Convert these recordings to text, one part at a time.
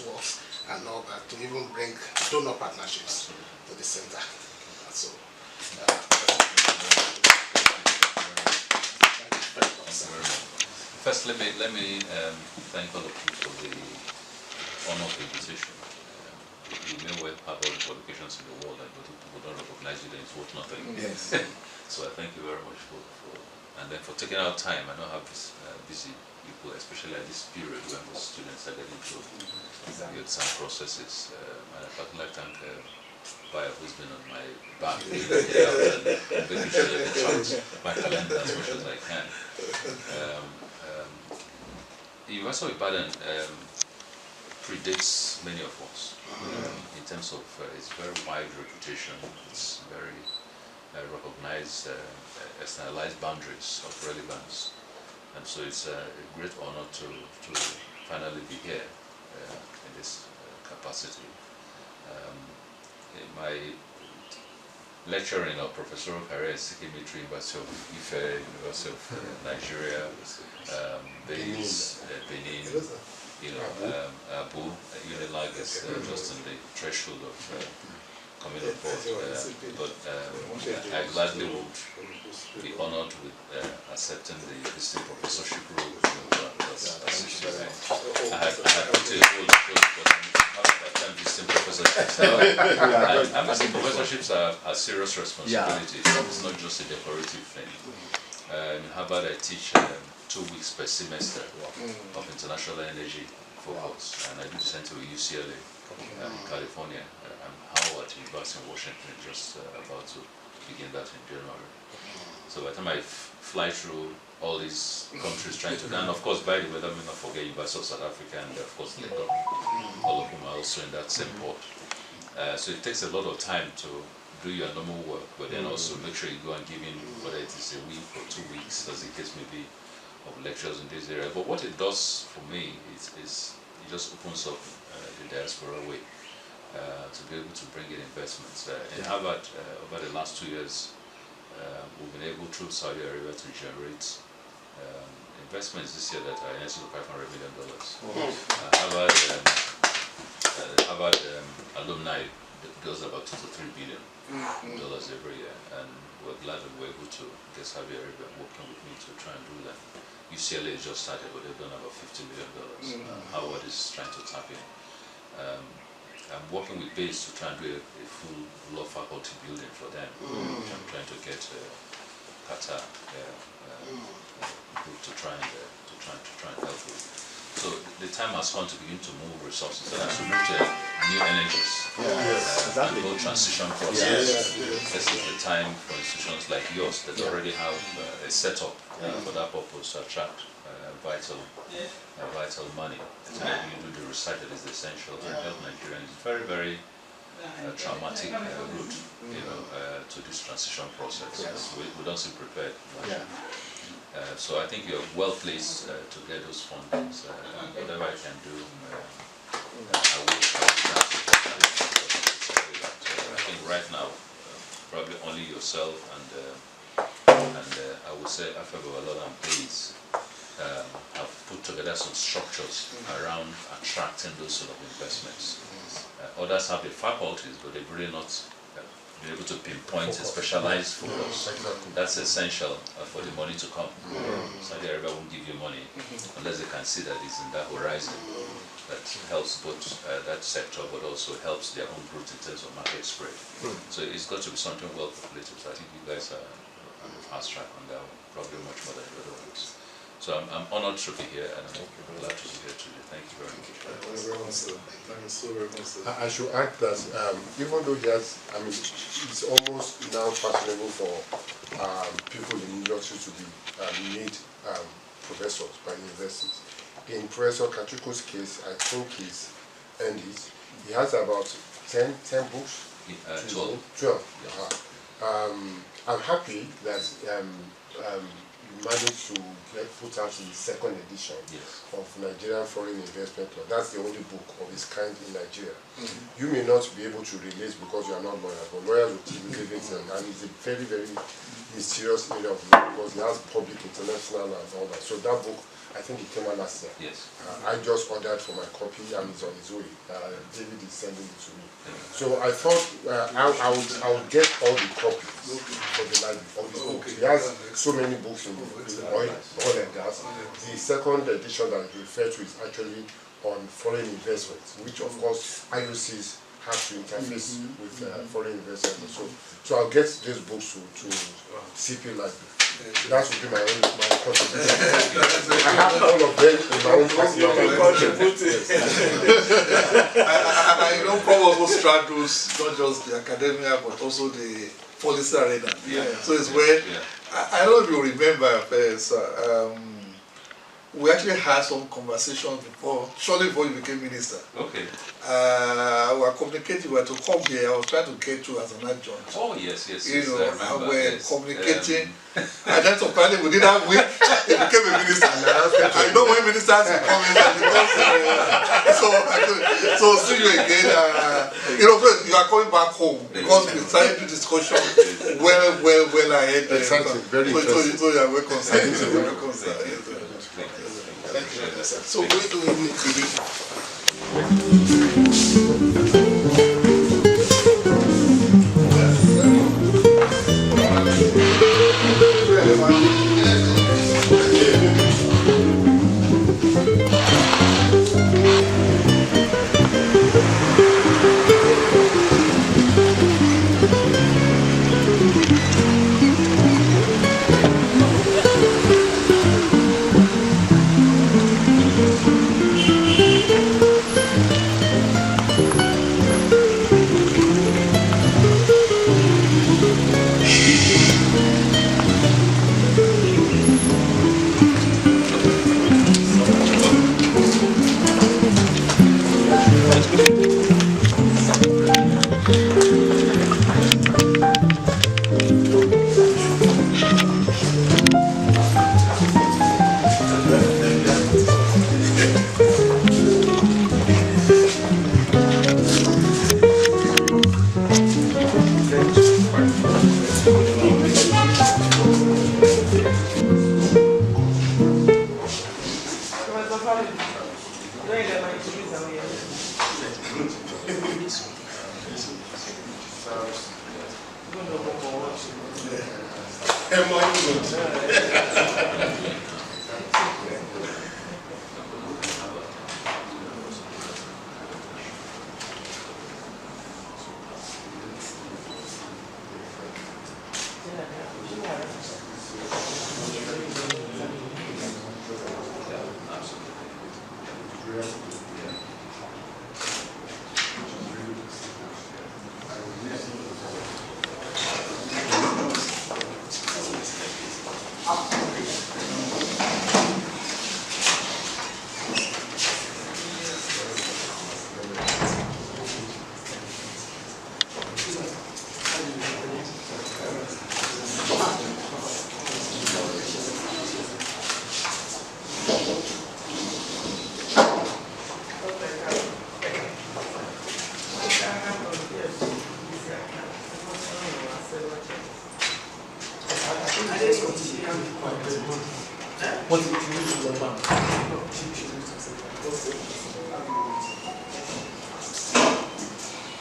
works and all that, to even bring donor partnerships to the center. So, first, let me thank all of you for the honor of the invitation. You may well have all the qualifications in the world, but if people don't recognize you, then it's worth nothing. yes. So I thank you very much for and then for taking out time. I know how busy people, especially at this period when the students are getting through the exam processes. And I particularly thank Bayer, who's been on my back and making sure that I chart my calendar as much as I can. University of Ibadan predates many of us in terms of its very wide reputation, its very recognized, externalized boundaries of relevance, and so it's a great honor to finally be here in this capacity. My lecturing or professorial career is Secretary University of Ife, University of Nigeria, Benin, APPO, Unilag is just in the threshold of coming on board. But I gladly would be honored with accepting the distinct professorship role as assistant. I had put a whole distinct professorships. I must say professorships are serious responsibilities. It's not just a decorative thing. In Harvard, I teach 2 weeks per semester of international energy focus, and I do the center with UCLA in California. I'm Howard University in Washington, just about to begin that in January. So by the time I fly through all these countries trying to, and of course, by the way, let me not forget University of South Africa and of course Lagos, all of whom are also in that same port. So it takes a lot of time to do your normal work, but then also make sure you go and give in, whether it is a week or 2 weeks, as the case may be, of lectures in this area. But what it does for me is it just opens up the diaspora way to be able to bring in investments. In Harvard, over the last 2 years, we've been able through Saudi Arabia to generate investments this year that are in excess of $500 million. Harvard alumni does about $2 to $3 billion every year, and we're glad that we're able to get Saudi Arabia working with me to try and do that. UCLA just started, but they've done about $50 million. Howard is trying to tap in. I'm working with BASE to try and do a full law faculty building for them, which I'm trying to get Qatar group to try and help with. So the time has come to begin to move resources and to move to new energies, and go transition process. This is the time for institutions like yours that already have a setup for that purpose to attract vital money. To help you do the research that is essential to help Nigerians. It's very, very traumatic route, to this transition process. We don't seem prepared. So I think you're well placed to get those fundings. Whatever I can do, I will try to support that. I think right now, probably only yourself and I would say APPO and BASE have put together some structures around attracting those sort of investments. Others have the faculties, but they've really not been able to pinpoint a specialized focus. That's essential for the money to come. Saudi Arabia won't give you money unless they can see that it's in that horizon that helps both that sector, but also helps their own growth in terms of market spread. So it's got to be something well calculated. So I think you guys are on the fast track on that one, probably much more than the other ones. So I'm honored to be here, and I'm glad to be here today. Thank you very much. I should add that even though it's almost now fashionable for people in industry to be made professors by universities. In Professor Kachikwu's case, I think he's earned it. He has about 10 books. 12. 12. Yeah. I'm happy that managed to get put out in the second edition of Nigerian Foreign Investment Law. That's the only book of its kind in Nigeria. You may not be able to relate because you are not lawyers, but lawyers will believe it, and it's a very, very mysterious area of law because it has public, international, and all that. So that book I think it came out last year. Yes. I just ordered for my copy and it's on its way. David is sending it to me. So I thought I would get all the copies for the library, all these books. He has so many books in oil and gas. The second edition that he referred to is actually on foreign investments, which of course IOCs have to interface with foreign investors. So I'll get these books to Cpeel library. That would be my contribution. I have all of them in my own personal library. And you know, Prof also straddles not just the academia but also the policy arena. So it's where I don't know if you remember, sir. We actually had some conversations shortly before you became minister. Okay. We were communicating, we were to come here. I was trying to get you as an adjunct. Oh, yes. You know, I remember, and we're communicating. And then apparently within that week, he became a minister. I know when ministers will come in, so see you again. You know, you are coming back home because we started the discussion well ahead. Exactly, very interesting. So you are welcome, sir. You're welcome, sir. Thank you very much, sir. So we do need to be.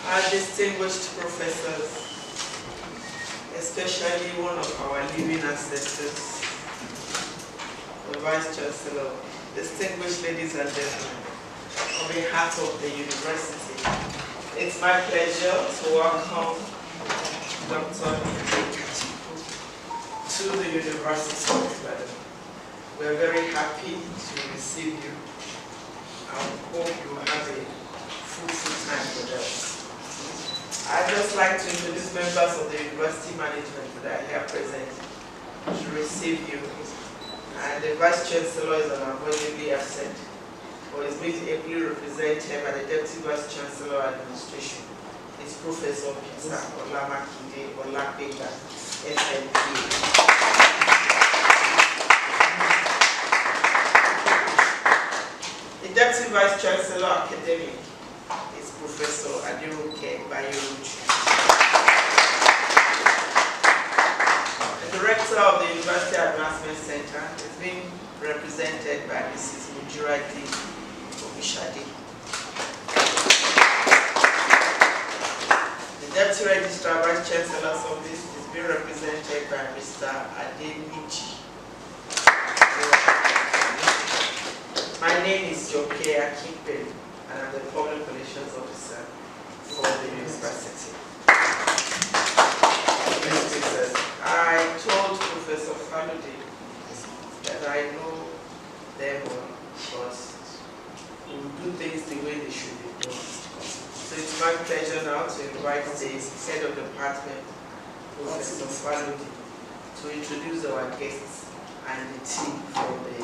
Our distinguished professors, especially one of our living ancestors, the Vice Chancellor, distinguished ladies and gentlemen, on behalf of the university, it's my pleasure to welcome Dr. Kachikwu to the University of Ibadan. We're very happy to receive you and hope you have a fruitful time with us. I'd just like to introduce members of the university management that are here present to receive you. And the Vice Chancellor is unavoidably absent, but is being ably represented by the Deputy Vice Chancellor Administration. It's Professor Peter Olamakide Olapega, SNPA. The Deputy Vice Chancellor Academic is Professor Adiroke Bayeruchi. The Director Chancellor of the University Advancement Center is being represented by Mrs. Mujiradi Obishade. The Deputy Registrar Vice Chancellor's Office is being represented by Mr. Adenichi. My name is Cpeel, and I'm the Public Relations Officer for the university. I told Professor Faludi that I know them well, but we will do things the way they should be done. So it's my pleasure now to invite the head of the department, Professor Faludi, to introduce our guests and the team from the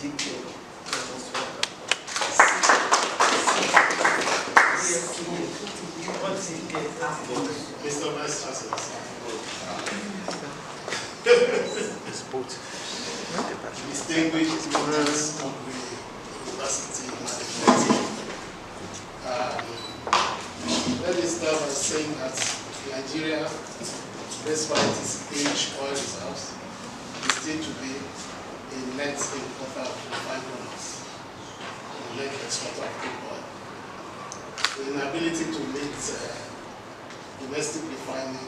DPO. Mr. Vice Chancellor. Distinguished members of the University Management. Let me start by saying that Nigeria, despite its huge oil reserves, is still today a net importer of refined products, a net exporter of crude oil. The inability to meet domestic refining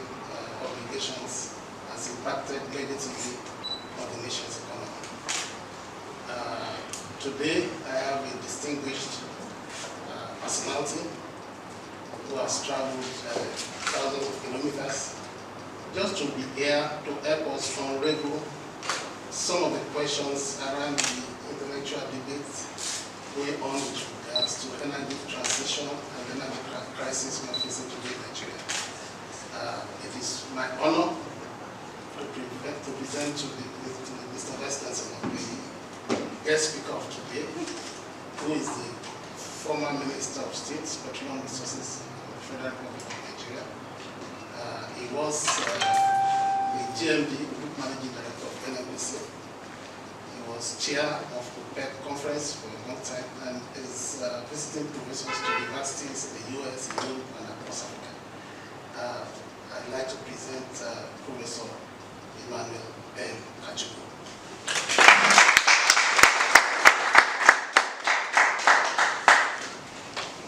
obligations has impacted negatively on the nation's economy. Today, I have a distinguished personality who has traveled thousands of kilometers just to be here to help us unravel some of the questions around the intellectual debate going on with regards to energy transition and energy crisis we are facing today in Nigeria. It is my honor to present to Mr. Vice Chancellor the guest speaker of today, who is the former Minister of State, Petroleum Resources of the Federal Republic of Nigeria. He was the GMD, Group Managing Director of NMBC. He was chair of OPEC conference for a long time and is visiting professors to universities in the US, Europe, and across Africa. I'd like to present Professor Emmanuel and Kachikwu.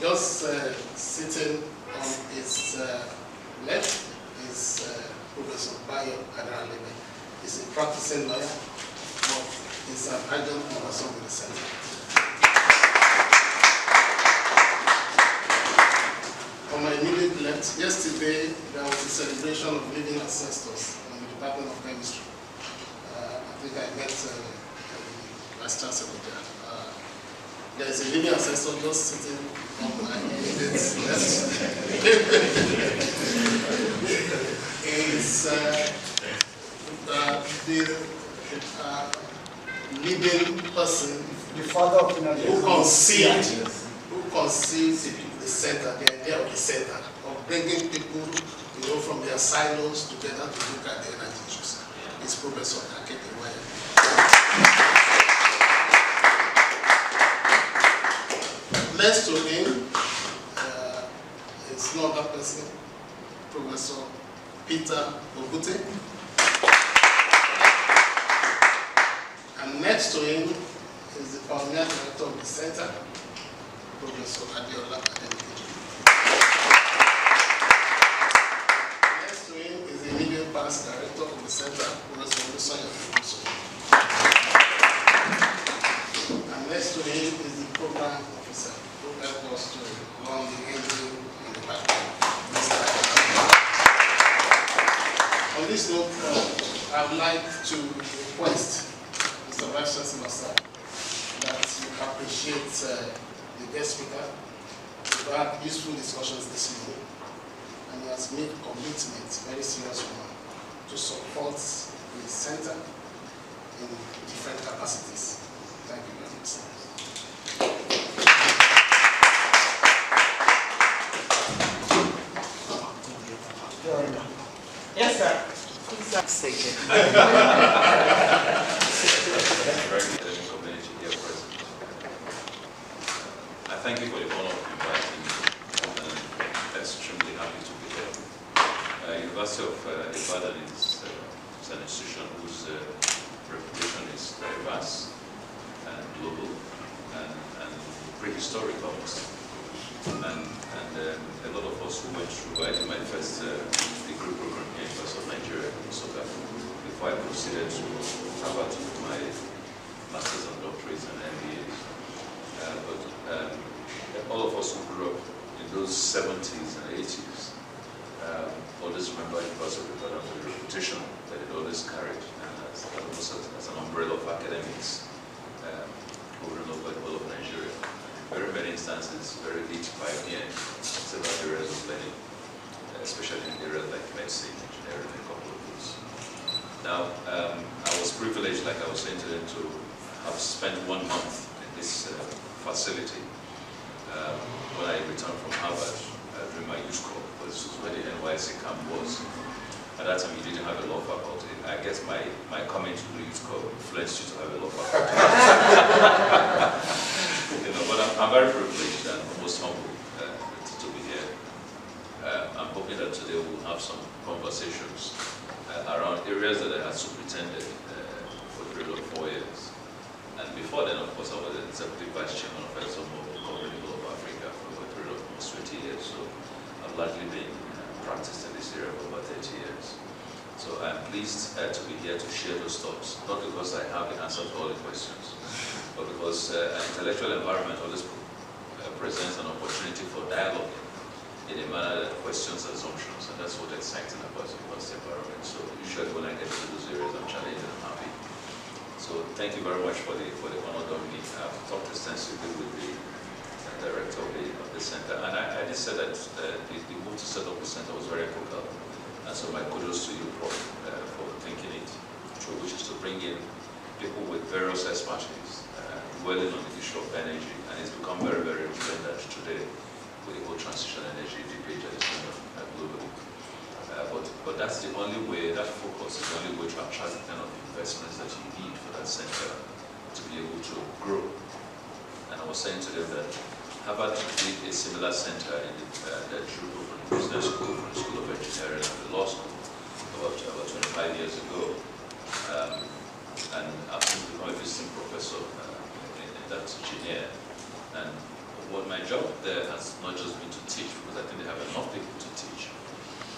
Just sitting on his left is Professor Bayo Adaralebe. He's a practicing lawyer, but he's an adjunct professor with the center. On my immediate left, yesterday there was a celebration of living ancestors in the Department of Chemistry. I think I met the Vice Chancellor there. There is a living ancestor just sitting on my immediate left. Is the living person, the father of energy, who conceived the center, the idea of the center, of bringing people, from their silos together to look at the energy issues. It's Professor Kachikwu. Next to him is no other person, Professor Peter Ogute. And next to him is the pioneer director of the center, Professor Adiola Adenikeji. Next to him is the immediate past director of the center, Professor Olusoya. And next to him is the program officer who helped us to run the engine in the background. On this note, I would like to request Mr. Vice Chancellor, sir, that you appreciate the guest speaker. We've had useful discussions this morning, and he has made commitments, very serious one, to support the center in different capacities. Thank you very much, sir. Yes, sir. I thank you for the honor of inviting me, and I'm extremely happy to be here. University of Ibadan is It's an institution whose reputation is diverse and global and prehistoric almost. And a lot of us who went through, I did my first degree program here in University of Nigeria, Soka, before I proceeded to Harvard with my master's and doctorates and MBAs. But all of us who grew up in those 70s and 80s always remember University of Ibadan for the reputation that it always carried, and as an umbrella of academics over and over the whole of Nigeria. Very many instances, very lead pioneer in several areas of learning, especially in areas like medicine, engineering, and a couple of those. Now, I was privileged, like I was saying to them, to have spent 1 month in this facility when I returned from Harvard during my youth corps, because this was where the NYSC camp was. At that time, you didn't have a law faculty. I guess my coming to the youth corps influenced you to have a law faculty. But I'm very privileged and most humble to be here. I'm hoping that today we'll have some conversations around areas that I had superintended for a period of 4 years. And before then, of course, I was the executive vice chairman of ExxonMobil, covering the whole of Africa for a period of almost 20 years. So I've largely been practiced in this area for about 30 years. So I'm pleased to be here to share those thoughts, not because I have the answer to all the questions, but because an intellectual environment always presents an opportunity for dialogue in a manner that questions assumptions, and that's what excites me about the university environment. So usually when I get to those areas, I'm challenged and I'm happy. So thank you very much for the honor of me. I've talked extensively with the director of the center, and I did say that the move to set up the center was very epochal. And so my kudos to you, Prof, for thinking it through, which is to bring in people with various expertise, dwelling on the issue of energy, and it's become very, very relevant today with the whole transition energy debate that is going on globally. But that's the only way, that focus is the only way to attract the kind of investments that you need for that center to be able to grow. And I was saying to them that Harvard did a similar center in the Crude Business School, from the School of Engineering and the Law School about 25 years ago. And I've since become a visiting professor in that engineer. And what my job there has not just been to teach, because I think they have enough people to teach.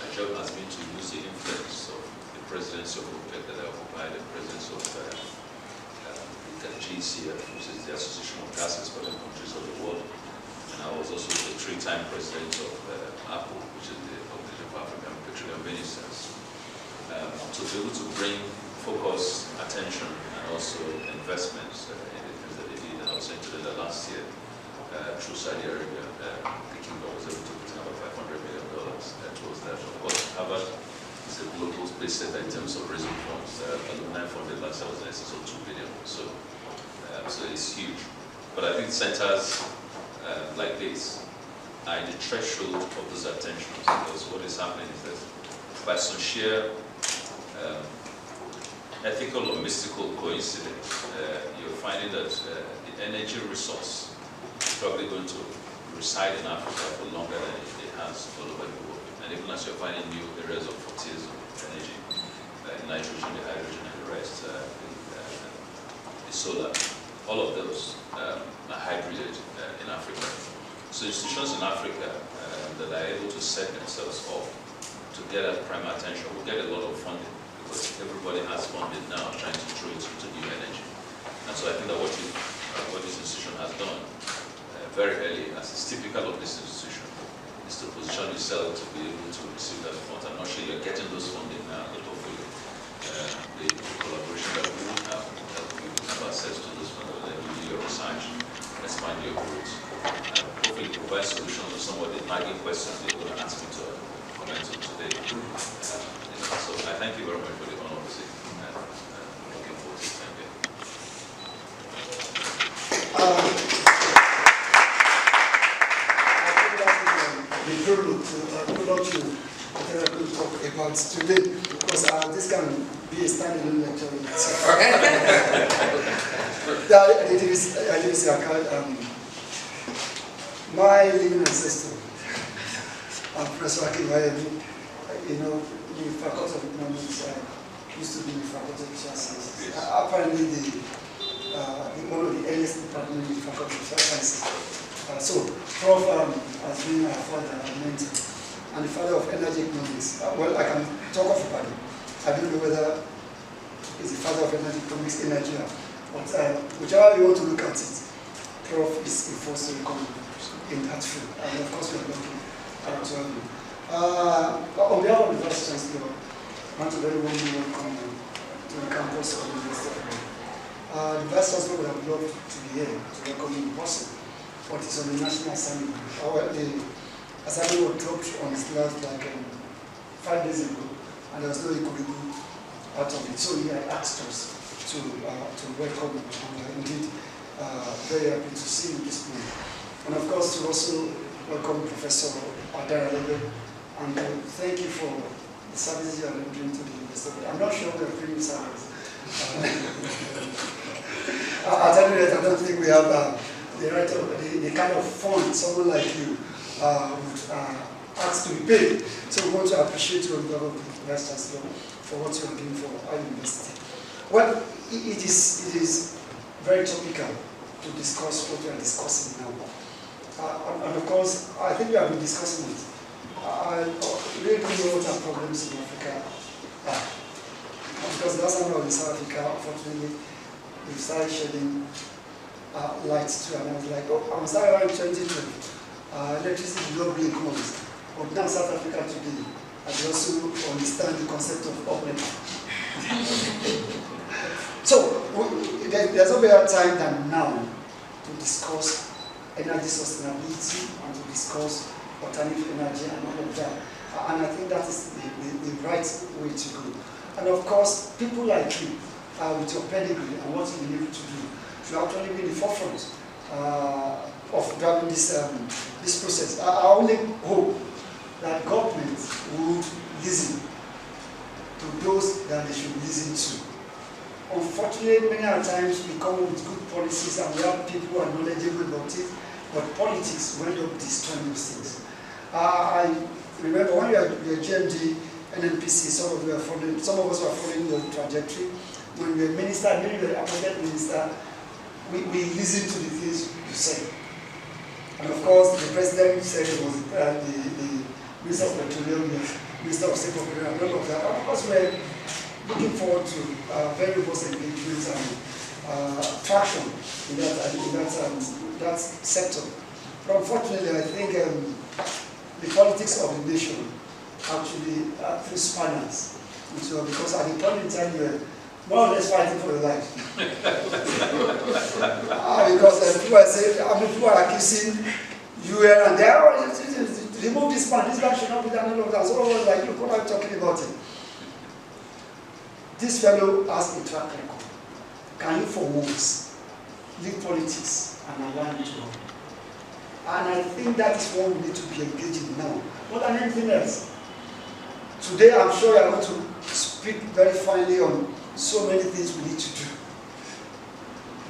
My job has been to use the influence of the presidency of OPEC that I occupy, the presidency of the GCF, which is the Association of Gas Exporting Countries of the World. And I was also the 3-time president of APPO, which is the Organization for African Petroleum Ministers. To be able to bring focus, attention, and also investments in the things that they did. And I was saying to them that last year, through Saudi Arabia, the kingdom was able to put in about $500 million towards that. Of course, Harvard is a global space center in terms of raising funds. Alumni funded last year was in excess of $2 billion. So it's huge. But I think centers like this are in the threshold of those attentions, because what is happening is that by some sheer ethical or mystical coincidence, you're finding that the energy resource is probably going to reside in Africa for longer than it has all over the world. And even as you're finding new areas of frontiers of energy, nitrogen, the hydrogen, and the rest, the solar, all of those are hybrided in Africa. So institutions in Africa that are able to set themselves up to get that prime attention will get a lot of funding, because everybody has funding now trying to throw it into new energy. And so I think that what this institution has done very early, as is typical of this institution, is to position yourself to be able to receive that fund. I'm not sure you're getting those funding now, but hopefully the collaboration that we will have, that we will have access to those funds, that will do your research, expand your growth, and hopefully provide solutions to some of the nagging questions they're going to ask me to comment on today. So I thank you very much for the honor of this evening, and looking forward to it. Thank you. The product to talk about today, because this can be a standalone lecture in itself. My living ancestor, Professor Akivayebi, the Faculty of Economics, used to be in the Faculty of Social Sciences. Apparently, one of the earliest departments in the Faculty of Social Sciences. So, Prof has been our father, our mentor, and the father of energy economics. Well, I can talk of about it. I don't know whether he's the father of energy economics in Nigeria, but whichever you want to look at it, Prof is the first to come in that field, and of course we are lucky to have you. On behalf of the Vice Chancellor, I want to very warmly welcome you to the campus of the University of Ibadan. The Vice Chancellor would have loved to be here to welcome you in person, but it's on the national assignment. The assignment was dropped on his last like 5 days ago, and there was no Ikuribu out of it. So he had asked us to welcome you, and indeed very happy to see you this morning. And of course to also welcome Professor Adaralebe, and thank you for the services you are rendering to the university. I'm not sure we are free service. I'll tell you that I don't think we have the kind of fund someone like you would ask to be paid. So we want to appreciate you on behalf of the Vice Chancellor for what you are doing for our university. Well, it is very topical to discuss what we are discussing now. And of course, I think we have been discussing it. I really don't know what our problems in Africa are. Because last time I was in South Africa, unfortunately, we started shedding light to, and I was like, oh, I was there around 2020. Electricity did not bring homes. But now South Africa today, I also understand the concept of OPEC. So, there's no better time than now to discuss energy sustainability and to discuss alternative energy and all of that. And I think that is the right way to go. And of course, people like you, with your pedigree and what you've been able to do, should actually be in the forefront of driving this process. I only hope that government would listen to those that they should listen to. Unfortunately, many times we come up with good policies and we have people who are knowledgeable about it, but politics will end up destroying those things. I remember when we were GMD, NNPC, some of us were following the trajectory. When we were minister, when we were appointed minister, we listened to the things you said. And of course, the president said it was the Minister of Petroleum, Minister of State Petroleum, and all of that. And of course, we're looking forward to very robust engagement and traction in that sector. But unfortunately, I think the politics of the nation actually threw spanners into, because at the point in time we were more or less fighting for your life. Because people are accusing you here and there, remove this man should not be done, all of that. So like, look, what are you talking about it? This fellow has a track record. Can you for once leave politics and allow him to go? And I think that is what we need to be engaging now, more than anything else. Today, I'm sure we are going to speak very finely on so many things we need to do.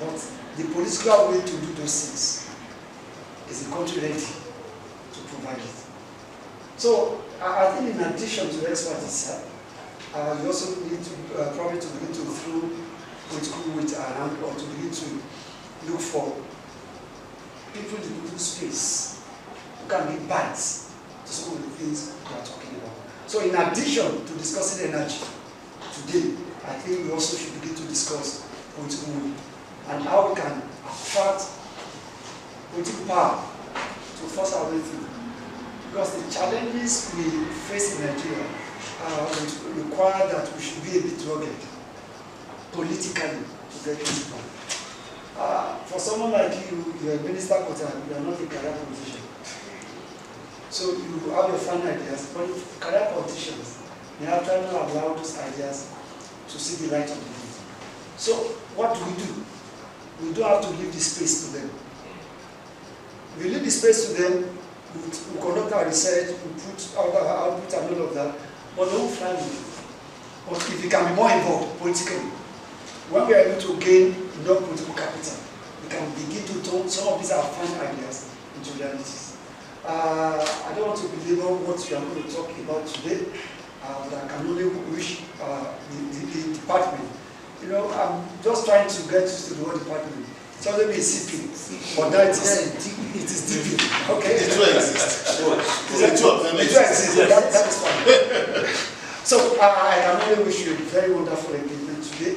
But the political way to do those things is the country ready to provide it. So I think in addition to expertise, you also need to probably to begin to throw political weight around, or to begin to look for people in the political space who can give bites to some of the things we are talking about. So in addition to discussing energy today, I think we also should begin to discuss political will and how we can attract political power to force our way through. Because the challenges we face in Nigeria would require that we should be a bit rugged politically to get this done. For someone like you, you're a minister, but you are not a career politician. So you have your fine ideas, but career politicians, they have tried to allow those ideas to see the light of the day. So what do? We don't have to leave the space to them. We leave the space to them, we conduct our research, we put out our output and all of that, but don't fly with it. But if we can be more involved politically, when we are able to gain enough political capital, we can begin to turn some of these our fine ideas into realities. I don't want to belabor what we are going to talk about today, but I can only wish the department. You know, I'm just trying to get used to the word department. It's already a Cpeel, but now it is Cpeel. Okay. The two exist. The two of them exist. That is fine. So I can only wish you a very wonderful engagement today.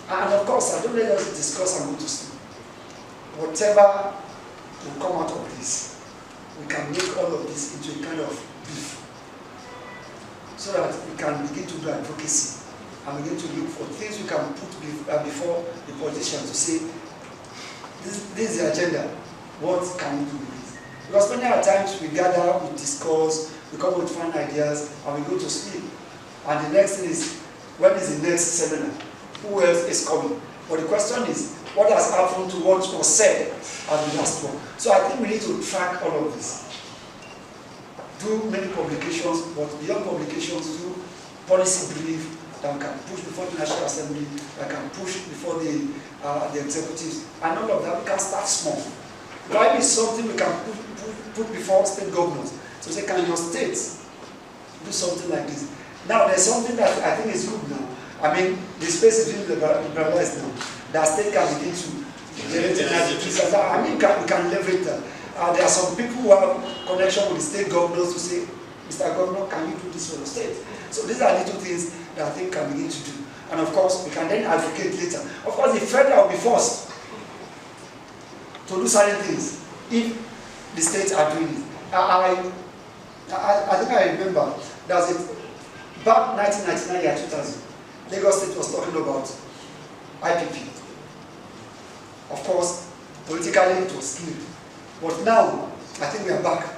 And of course, I don't let us discuss and go to sleep. Whatever will come out of this, we can make all of this into a kind of brief, so that we can begin to do advocacy and begin to look for things we can put before the politicians to say, this is the agenda, what can we do with this? Because many times we gather, we discuss, we come with fun ideas, and we go to sleep. And the next thing is, when is the next seminar? Who else is coming? But the question is, what has happened to what was said at the last one? So I think we need to track all of this. Do many publications, but beyond publications, do policy brief that we can push before the National Assembly, that can push before the executives, and all of that. We can start small. Bribe is something we can put before state governments. So say, can your states do something like this? Now, there's something that I think is good now. I mean, the space is being liberalized now. That state can begin to generate energy. I mean, we can leverage that. There are some people who have connection with the state governors to say, Mr. Governor, can you do this for the state? So these are little things that I think can begin to do. And of course, we can then advocate later. Of course, the federal will be forced to do certain things if the states are doing it. I think I remember, there's a back 1999 year 2000, Lagos State was talking about IPP. Of course, politically it was killed. But now, I think we are back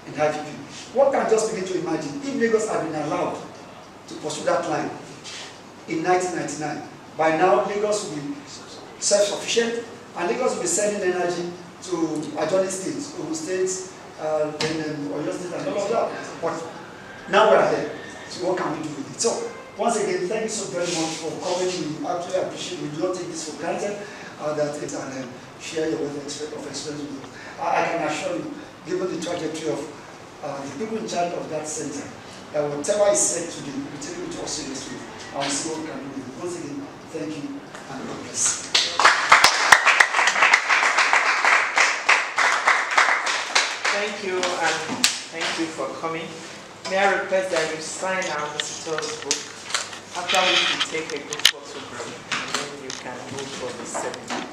in IPP. One can just begin to imagine if Lagos had been allowed to pursue that line in 1999. By now, Lagos will be self-sufficient, and Lagos will be sending energy to adjoining states, Ogun states, then Oyo State, and all of that. But now we are there. So what can we do with it? So once again, thank you so very much for coming. We actually appreciate it. We do not take this for granted that it can share your wealth of experience with us. I can assure you, given the trajectory of the people in charge of that center, that whatever is said today, we take it to us seriously. I will see what we can do with it. Once again, thank you and God bless. Thank you, and thank you for coming. May I request that you sign our visitor's book, after which we take a group photograph, and then you can go for the seminar.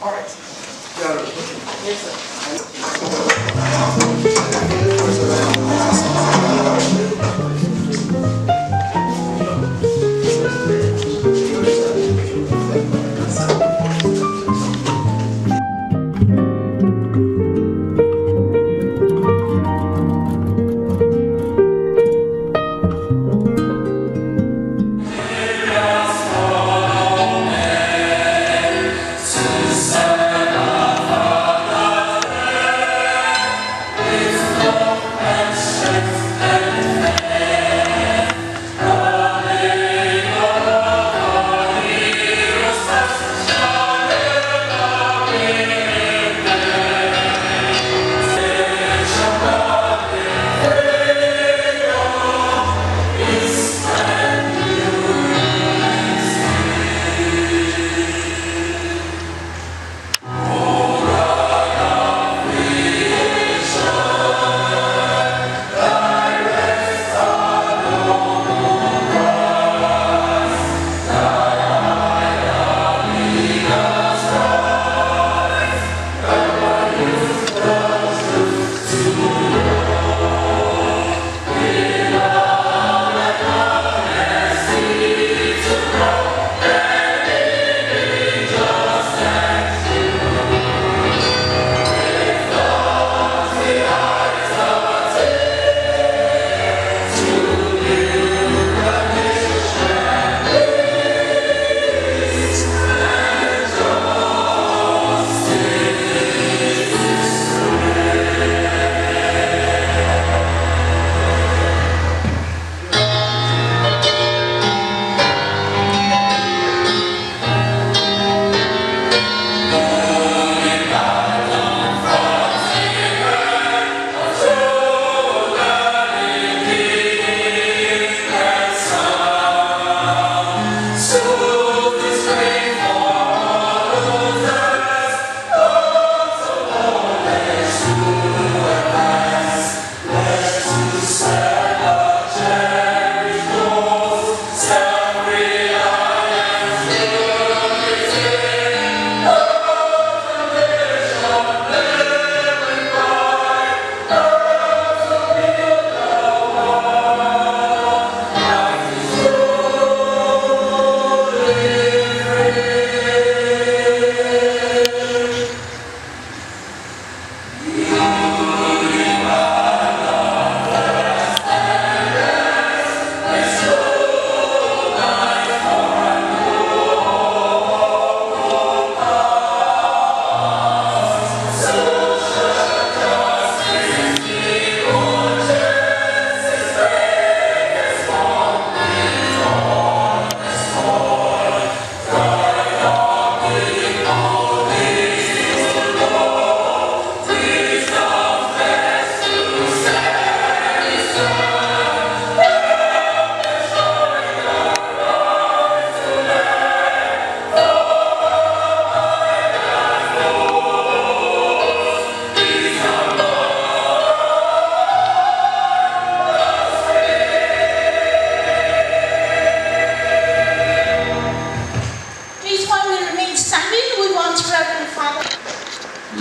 All right. Yes, With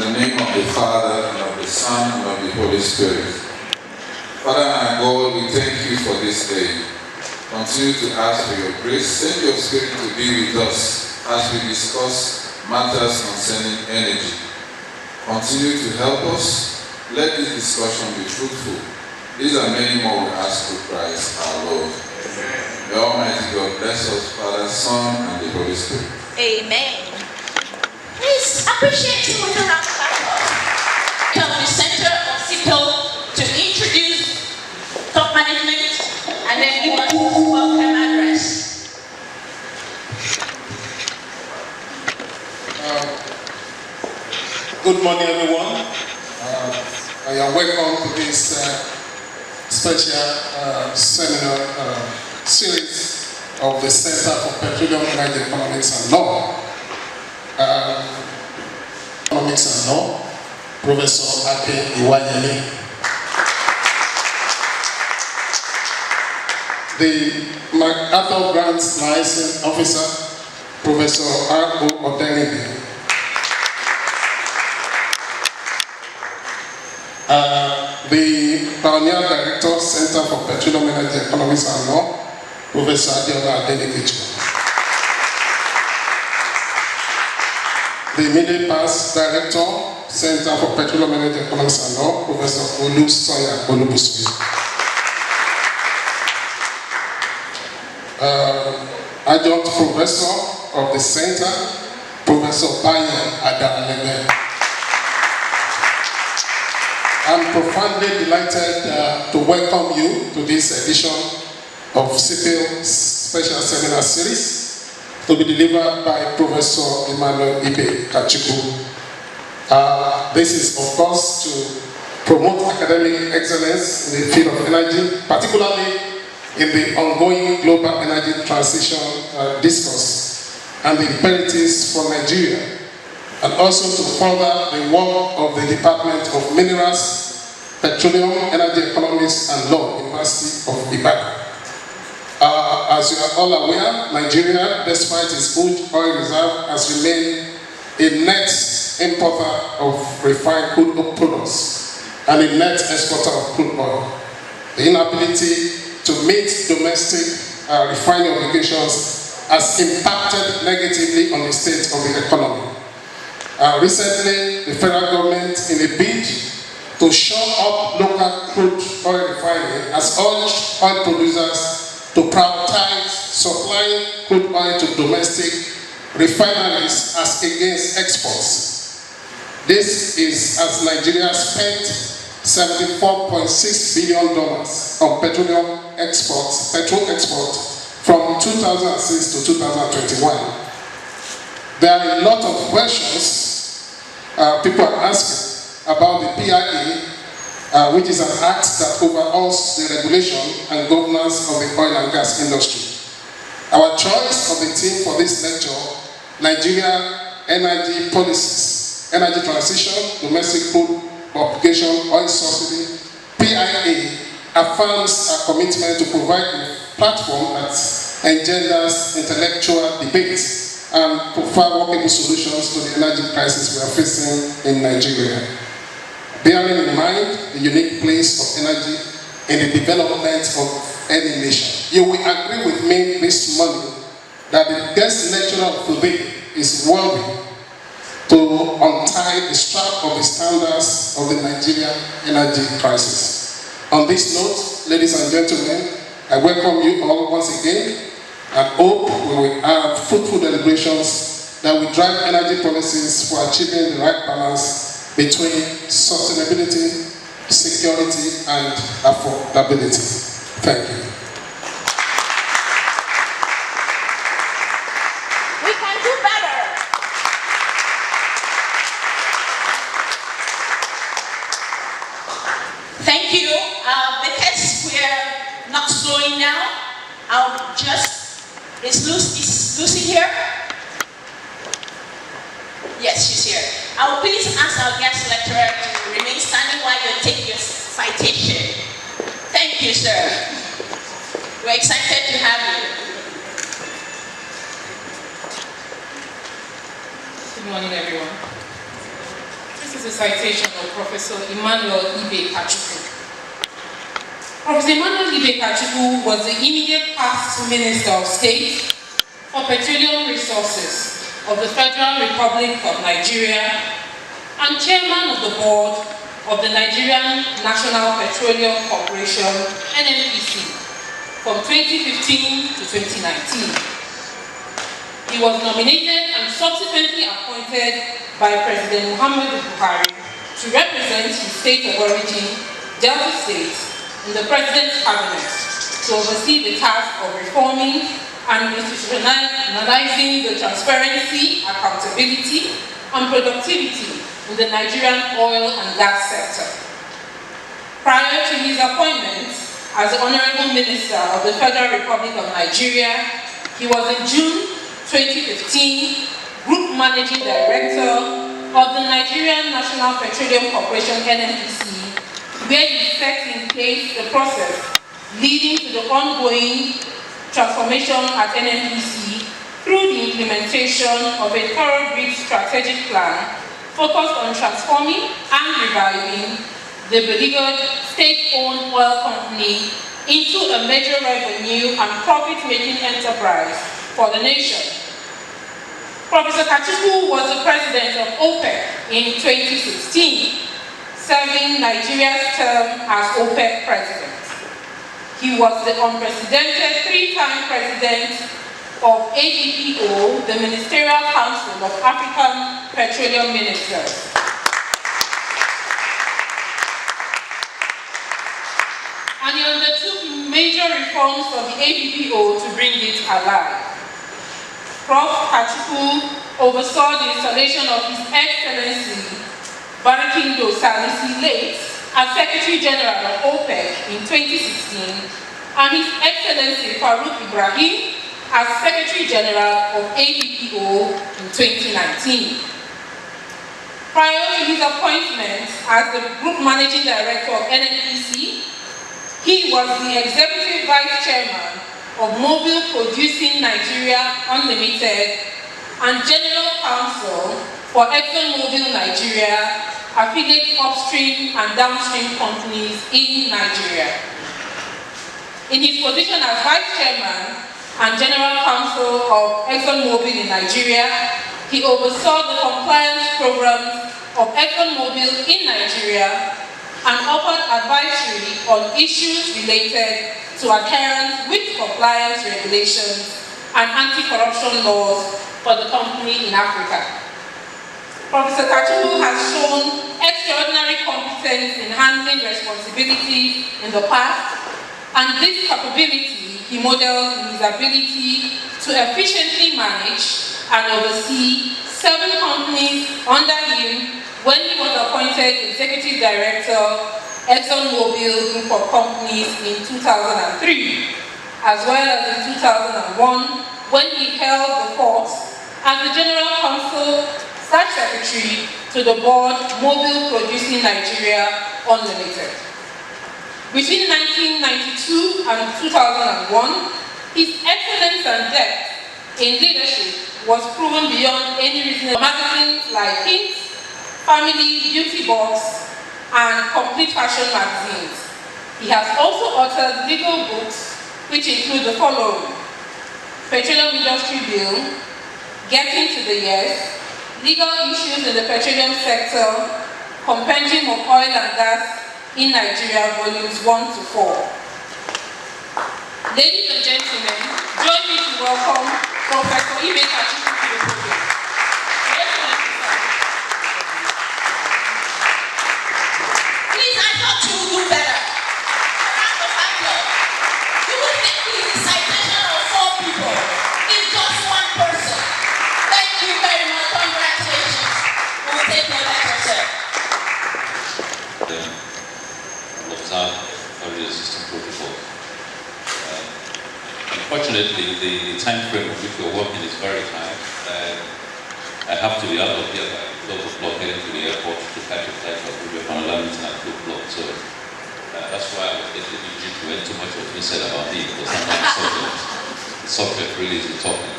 the name of the Father, and of the Son, and of the Holy Spirit. Father and God, we thank you for this day. Continue to ask for your grace. Send your Spirit to be with us as we discuss matters concerning energy. Continue to help us. Let this discussion be fruitful. These are many more we ask through Christ our Lord. Amen. May Almighty God bless us, Father, Son, and the Holy Spirit. Amen. Please appreciate him with a round of applause. From the center of Cpeel to introduce top management and then give us welcome address. Good morning, everyone. I am welcome to this special seminar series of the Center for Petroleum, Energy, Economics and Law. Economics and Law, Professor APPO. The MacArthur Grants License Officer, Professor R.O. Odenigbe. The Pioneer Director, Center for Petroleum, Energy, Economics and Law, Professor Kachikwu. The Middle Pass Director, Center for Petroleum, Energy, Economics and Law, Professor Olubusuyi. Adjunct Professor of the Center, Professor Bayo Adalebe. I'm profoundly delighted to welcome you to this edition of Cpeel Special Seminar Series to be delivered by Professor Emmanuel Kachikwu. This is, of course, to promote academic excellence in the field of energy, particularly in the ongoing global energy transition discourse and the imperatives for Nigeria, and also to further the work of the Department of Minerals, Petroleum, Energy, Economics and Law, University of Ibadan. As you are all aware, Nigeria, despite its huge oil reserve, has remained a net importer of refined crude oil products and a net exporter of crude oil. The inability to meet domestic refining obligations has impacted negatively on the state of the economy. Recently, the federal government, in a bid to shore up local crude oil refining, has urged oil producers to prioritize supplying crude oil to domestic refineries as against exports. This is as Nigeria spent $74.6 billion on petroleum exports, from 2006 to 2021. There are a lot of questions people are asking about the PIA, which is an act that overhauls the regulation and governance of the oil and gas industry. Our choice of the theme for this lecture, Nigeria Energy Policies, Energy Transition, Domestic Crude Obligation, Oil Subsidy, PIA, affirms our commitment to provide a platform that engenders intellectual debate and provide workable solutions to the energy crisis we are facing in Nigeria. Bearing in mind the unique place of energy in the development of any nation. You will agree with me this morning that the guest lecturer of today is worthy to untie the strap of the standards of the Nigerian energy crisis. On this note, ladies and gentlemen, I welcome you all once again and hope we will have fruitful deliberations that will drive energy policies for achieving the right balance between sustainability, security, and affordability. Thank you. We can do better. Thank you. Because we're not slowing down, I'll just, is Lucy here? Yes, she's here. I will please ask our guest lecturer to remain standing while you take your citation. Thank you, sir. We're excited to have you. Good morning, everyone. This is is a citation of Professor Emmanuel Kachikwu. Professor Emmanuel Kachikwu was the immediate past Minister of State for Petroleum Resources of the Federal Republic of Nigeria and Chairman of the Board of the Nigerian National Petroleum Corporation, NNPC, from 2015 to 2019. He was nominated and subsequently appointed by President Muhammadu Buhari to represent his state of origin, Delta State, in the President's Cabinet to oversee the task of reforming and institutionalizing the transparency, accountability, and productivity in the Nigerian oil and gas sector. Prior to his appointment as the Honorable Minister of the Federal Republic of Nigeria, he was in June 2015 Group Managing Director of the Nigerian National Petroleum Corporation, NNPC, where he set in place the process leading to the ongoing transformation at NNPC through the implementation of a thoroughbred strategic plan focused on transforming and reviving the beleaguered state-owned oil company into a major revenue and profit-making enterprise for the nation. Professor Kachikwu was the president of OPEC in 2016, serving Nigeria's term as OPEC president. He was the unprecedented three-time president of APPO, the Ministerial Council of African Petroleum Ministers. And he undertook major reforms for the APPO to bring it alive. Prof. Kachikwu oversaw the installation of His Excellency Barakindo Salisi late as Secretary General of OPEC in 2016, and His Excellency Farouk Ibrahim as Secretary General of APPO in 2019. Prior to his appointment as the Group Managing Director of NNPC, he was the Executive Vice Chairman of Mobile Producing Nigeria Unlimited and General Counsel for ExxonMobil Nigeria, affiliate upstream and downstream companies in Nigeria. In his position as Vice Chairman and General Counsel of ExxonMobil in Nigeria, he oversaw the compliance programs of ExxonMobil in Nigeria and offered advisory on issues related to adherence with compliance regulations and anti-corruption laws for the company in Africa. Professor Kachikwu has shown extraordinary competence in handling responsibility in the past, and this capability he modeled in his ability to efficiently manage and oversee 7 companies under him when he was appointed Executive Director, ExxonMobil Group of Companies in 2003, as well as in 2001 when he held the fort as the General Counsel/Secretary to the board Mobile Producing Nigeria Unlimited. Between 1992 and 2001, his excellence and depth in leadership was proven beyond any reasonable. Magazines like Hint, Family, Beauty Box, and Complete Fashion magazines. He has also authored legal books which include the following: Petroleum Industry Bill, Getting to the Yes, Legal Issues in the Petroleum Sector, Compendium of Oil and Gas in Nigeria, Volumes 1 to 4. Ladies and gentlemen, join me to welcome Professor Kachikwu to the podium. Please, I thought you would do better. Round of applause. You will take the citation of 4 people in just 1 person. Thank you very much. Congratulations. We will take your letter, sir. Observe every existing protocol. Unfortunately, the time frame of which we're working is very tight. I have to be out of here by 12 o'clock heading to the airport to catch a flight for Abuja from London at 2 o'clock. So that's why I was getting egypt when too much was being said about me, because the subject really is the topic.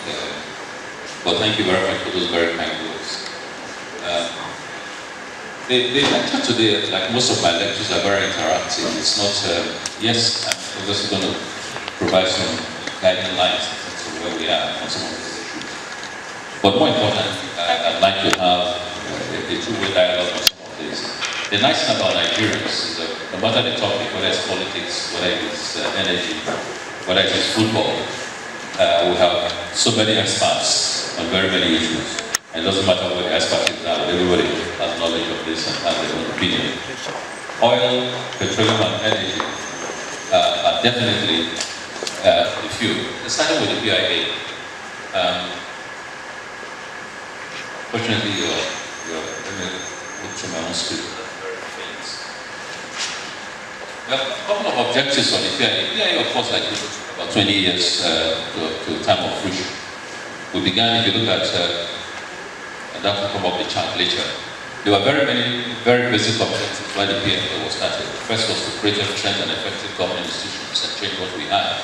But thank you very much for those very kind words. The lecture today, like most of my lectures, are very interactive. It's not, yes, I'm obviously going to provide some guiding lights to where we are on some of these issues. But more importantly, I'd like to have a two-way dialogue on some of this. The nice thing about Nigerians is that no matter the topic, whether it's politics, whether it's energy, whether it's football, we have so many experts on very many issues. And it doesn't matter what the expert is now, everybody has knowledge of this and has their own opinion. Oil, petroleum, and energy are definitely the few. Starting with the PIA. Fortunately, let me look through my own script. Well, a couple of objectives on the PIA. PIA, of course, like about 20 years to the time of fruition. We began, if you look at and that will come up the chart later. There were very basic objectives why the PFA was started. The first was to create efficient and effective government institutions and change what we had.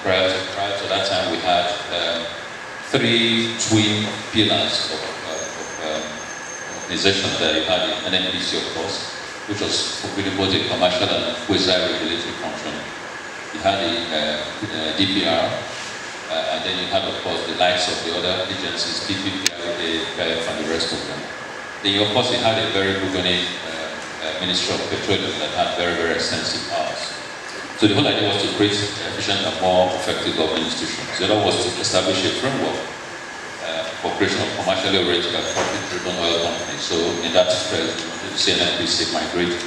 Prior to that time, we had 3 twin pillars of organization that you had the NNPC, of course, which was really both a commercial and quasi-regulatory function. You had the DPR, and then you had, of course, the likes of the other agencies, PPP, APPO, and the rest of them. Then, of course, you had a very burgeoning Ministry of Petroleum that had very extensive powers. So the whole idea was to create efficient and more effective government institutions. The other was to establish a framework for creation of commercially oriented and profit-driven oil companies. So in that respect, we wanted to see NNPC migrate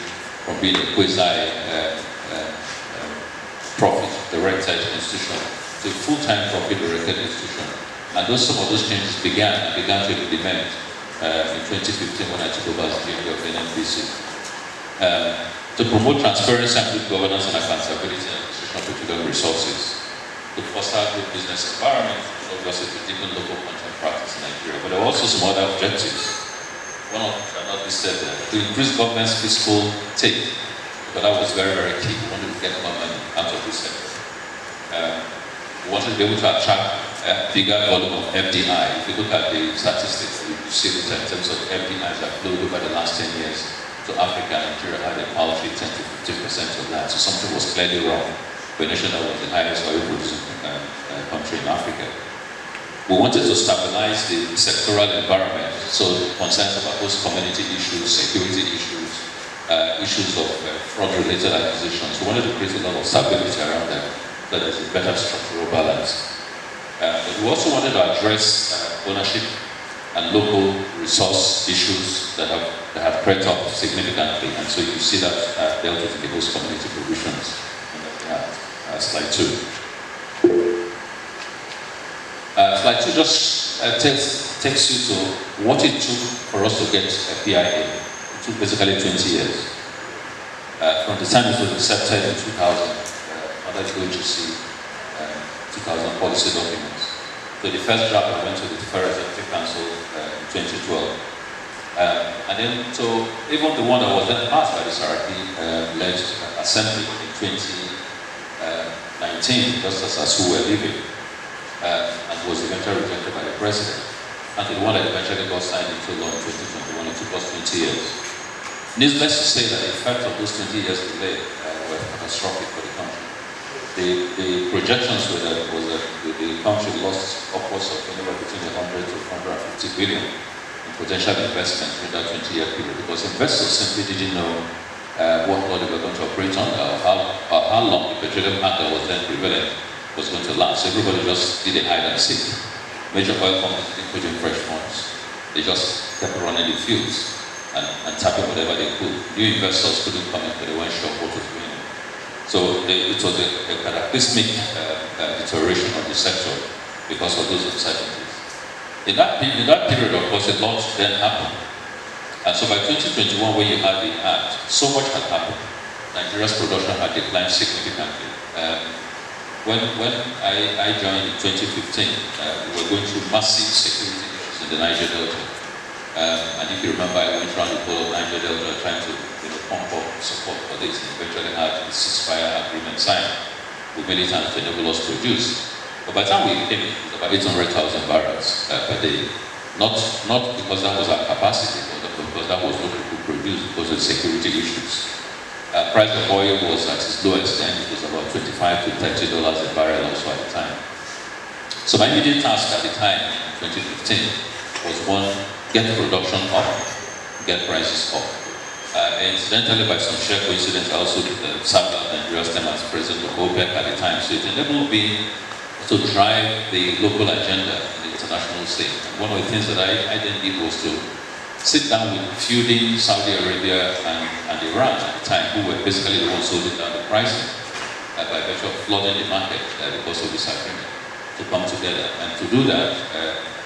from being a quasi-profit-directed institution to a full-time profit-oriented institution. And some of those changes began to implement in 2015 when I took over as GM of NNPC. To promote transparency and good governance and accountability in the institution of petroleum resources, to foster a good business environment, and obviously to deepen local content practice in Nigeria. But there were also some other objectives. One of which are not listed there, to increase government's fiscal take, but that was very key. We wanted to get more money out of this sector. We wanted to be able to attract a bigger volume of FDI. If you look at the statistics, you see that in terms of FDIs that flowed over the last 10 years to Africa, Nigeria had a paltry 10 to 15% of that. So something was clearly wrong for a nation that was the highest oil producing country in Africa. We wanted to stabilize the sectoral environment, so concerns about those community issues, security issues, issues of fraud-related acquisitions. We wanted to create a lot of stability around them, so there's a better structural balance. But we also wanted to address ownership and local resource issues that have crept up significantly, and so you see that dealt with in the host community provisions. Slide 2. Slide 2 just takes you to what it took for us to get a PIA. It took basically 20 years. From the time it was accepted in 2000, under the OGC 2000 policy documents. So the first draft went to the Federal Executive Council in 2012. And then, so even the one that was then passed by the SRP-led Assembly in 2019, just as who were leaving, and was eventually rejected by the President. And the one that eventually got signed into law in 2021, it took us 20 years. Needless to say that the effect of those 20 years delay were catastrophic for the country. The projections were that the country lost upwards of anywhere between 100 to 150 billion in potential investment in that 20-year period, because investors simply didn't know what law they were going to operate on, or how long the Petroleum Act that was then prevalent was going to last. So everybody just did a hide and seek. Major oil companies didn't put in fresh funds. They just kept running the fields and tapping whatever they could. New investors couldn't come in, but they weren't sure what was going on. So it was a cataclysmic deterioration of the sector because of those uncertainties. In that period, of course, a lot then happened. And so by 2021, when you had the Act, so much had happened. Nigeria's production had declined significantly. When I joined in 2015, we were going through massive security issues in the Niger Delta. And if you remember, I went around the whole of Niger Delta trying to pump up support for this, and eventually had the ceasefire agreement signed with militants to enable us to produce. But by the time we came, it was about 800,000 barrels per day. Not because that was our capacity, but because that was what we could produce because of security issues. Price of oil was at its lowest, and it was about $25 to $30 a barrel also at the time. So my immediate task at the time, in 2015, was one, get production up, get prices up. Incidentally, by some sheer coincidence, I also served out Nigeria's time as president of OPEC at the time, so it enabled me to drive the local agenda in the international scene. And one of the things that I then did was to sit down with feuding Saudi Arabia and Iran at the time, who were basically the ones holding down the pricing by virtue of flooding the market because of this agreement, to come together. And to do that, I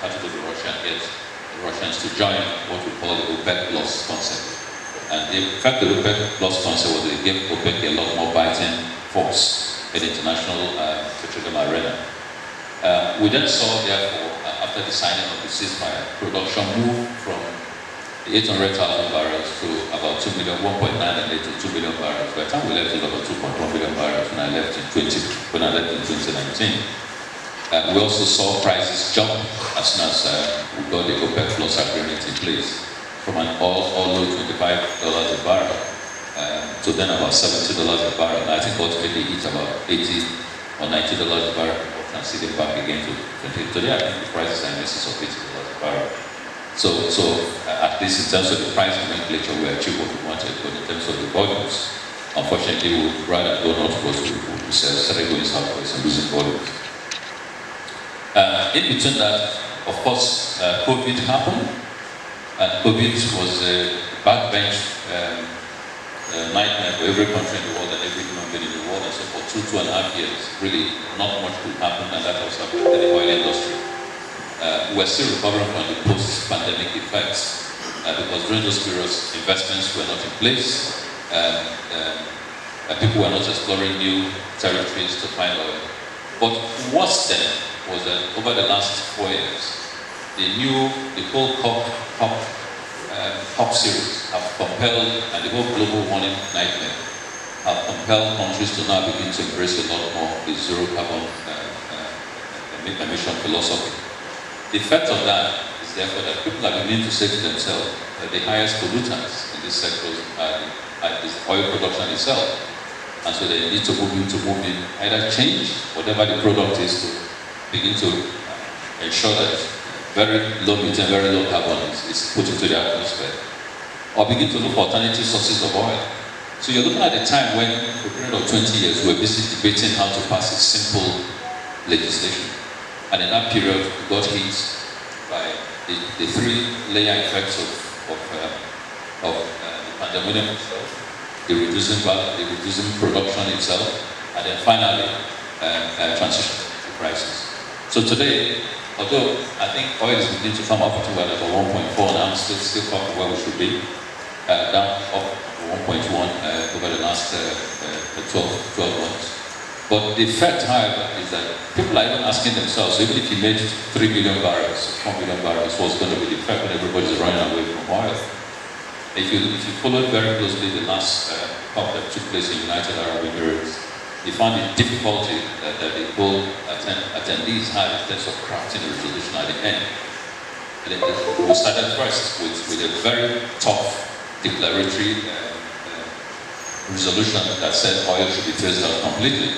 had to go to Russia and get the Russians to join what we call the OPEC Plus concept. And in fact, the OPEC Plus concept was they gave OPEC a lot more biting force in the international petroleum arena. We then saw, therefore, after the signing of the ceasefire, production moved from 800,000 barrels to about 2 million, 1.9 and later 2 million barrels. By the time we left, it was about 2.1 million barrels when I left in 2019. We also saw prices jump as soon as we got the OPEC Plus agreement in place, from an all low $25 a barrel to then about $70 a barrel. And I think ultimately it hit about $80 or $90 a barrel before transiting back again to 20. Today I think the prices are in excess of $80 a barrel. So at least in terms of the price nomenclature, we achieved what we wanted, but in terms of the volumes, unfortunately, we would rather go northwest, we started going southwest and losing volumes. In between that, of course, COVID happened, and COVID was a backbench nightmare for every country in the world and every human being in the world, and so for 2.5 years, really not much could happen, and that also affected the oil industry. We're still recovering from the post-pandemic effects because during those periods, investments were not in place, people were not exploring new territories to find oil. But worse then was that over the last 4 years, the whole COP series have compelled, and the whole global warming nightmare have compelled countries to now begin to embrace a lot more the zero carbon emission philosophy. The effect of that is therefore that people are beginning to say to themselves that the highest pollutants in this sector is oil production itself. And so they need to move in, either change whatever the product is to begin to ensure that very low methane, very low carbon is put into the atmosphere, or begin to look for alternative sources of oil. So you're looking at a time when, for a period of 20 years, we're busy debating how to pass a simple legislation. And in that period, we got hit by the three-layer effects of the pandemic itself, the reducing production itself, and then finally, transition to prices. So today, although I think oil is beginning to come up to about 1.4 now, still far from where we should be, down up to 1.1 over the last 12 months. But the effect, however, is that people are even asking themselves, even if you made 3 million barrels, 4 million barrels, what's going to be the effect when everybody's running away from oil? If you followed very closely the last COP that took place in United Arab Emirates, you found the difficulty that the whole attendees had in terms of crafting a resolution at the end. And we started first with a very tough declaratory resolution that said oil should be phased out completely.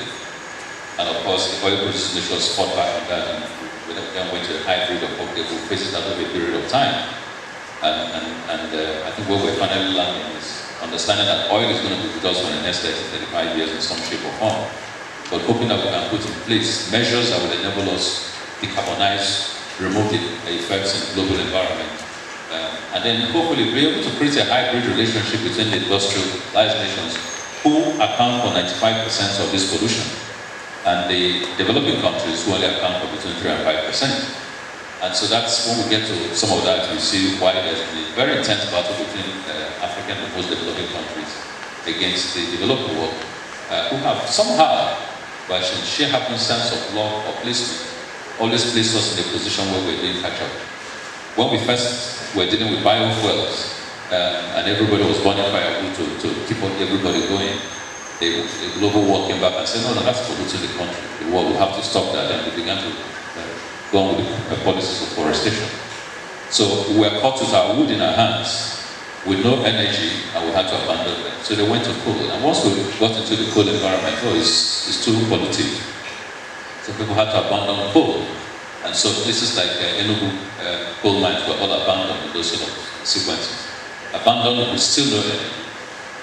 And of course, the oil producers nations fought back on that, and we then went to a hybrid of okay, we'll phase it out over a period of time. And I think what we're finally landing is understanding that oil is going to be with us for the next 30-35 years in some shape or form. But hoping that we can put in place measures that will enable us to decarbonize, remove the effects in the global environment, and then hopefully be able to create a hybrid relationship between the industrialized nations who account for 95% of this pollution, and the developing countries who only account for between 3 and 5%. And so that's when we get to some of that, we see why there's been a very intense battle between African and most developing countries against the developing world, who have somehow, by sheer happenstance of law or placement, always placed us in a position where we're doing catch up. When we first were dealing with biofuels, and everybody was burning firewood to keep everybody going, the global world came back and said, no, that's polluting the country. The world will have to stop that, and we began to go on with the policies of forestation. So we were caught with our wood in our hands, with no energy, and we had to abandon them. So they went to coal. And once we got into the coal environment, it's too polluted. So people had to abandon coal. And so places like Enugu coal mines were all abandoned in those sort of sequences. Abandoned with still no energy.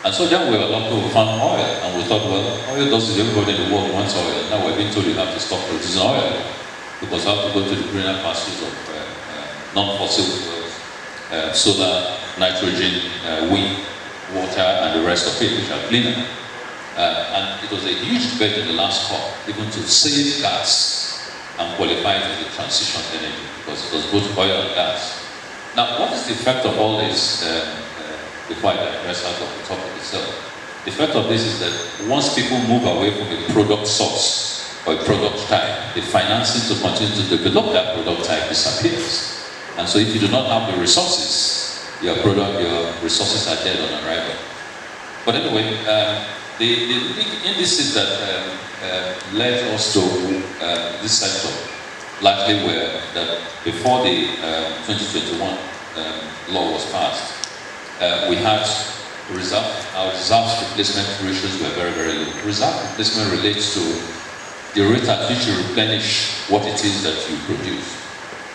And so then we were lucky we found oil, and we thought, well, oil does it, everybody in the world wants oil. Now we're being told you have to stop producing oil, because we have to go to the greener pastures of non-fossil fuels, solar, nitrogen, wind, water, and the rest of it, which are cleaner. And it was a huge debate in the last COP, even to save gas and qualify for the transition energy, because it was both oil and gas. Now, what is the effect of all this, before I digress out of the topic itself? The effect of this is that once people move away from a product source or a product type, the financing to continue to develop that product type disappears. And so if you do not have the resources, your resources are dead on arrival. But anyway, the big indices that led us to this sector largely were that before the 2021 law was passed, we had our reserve replacement ratios were very, very low. Reserve replacement relates to the rate at which you replenish what it is that you produce.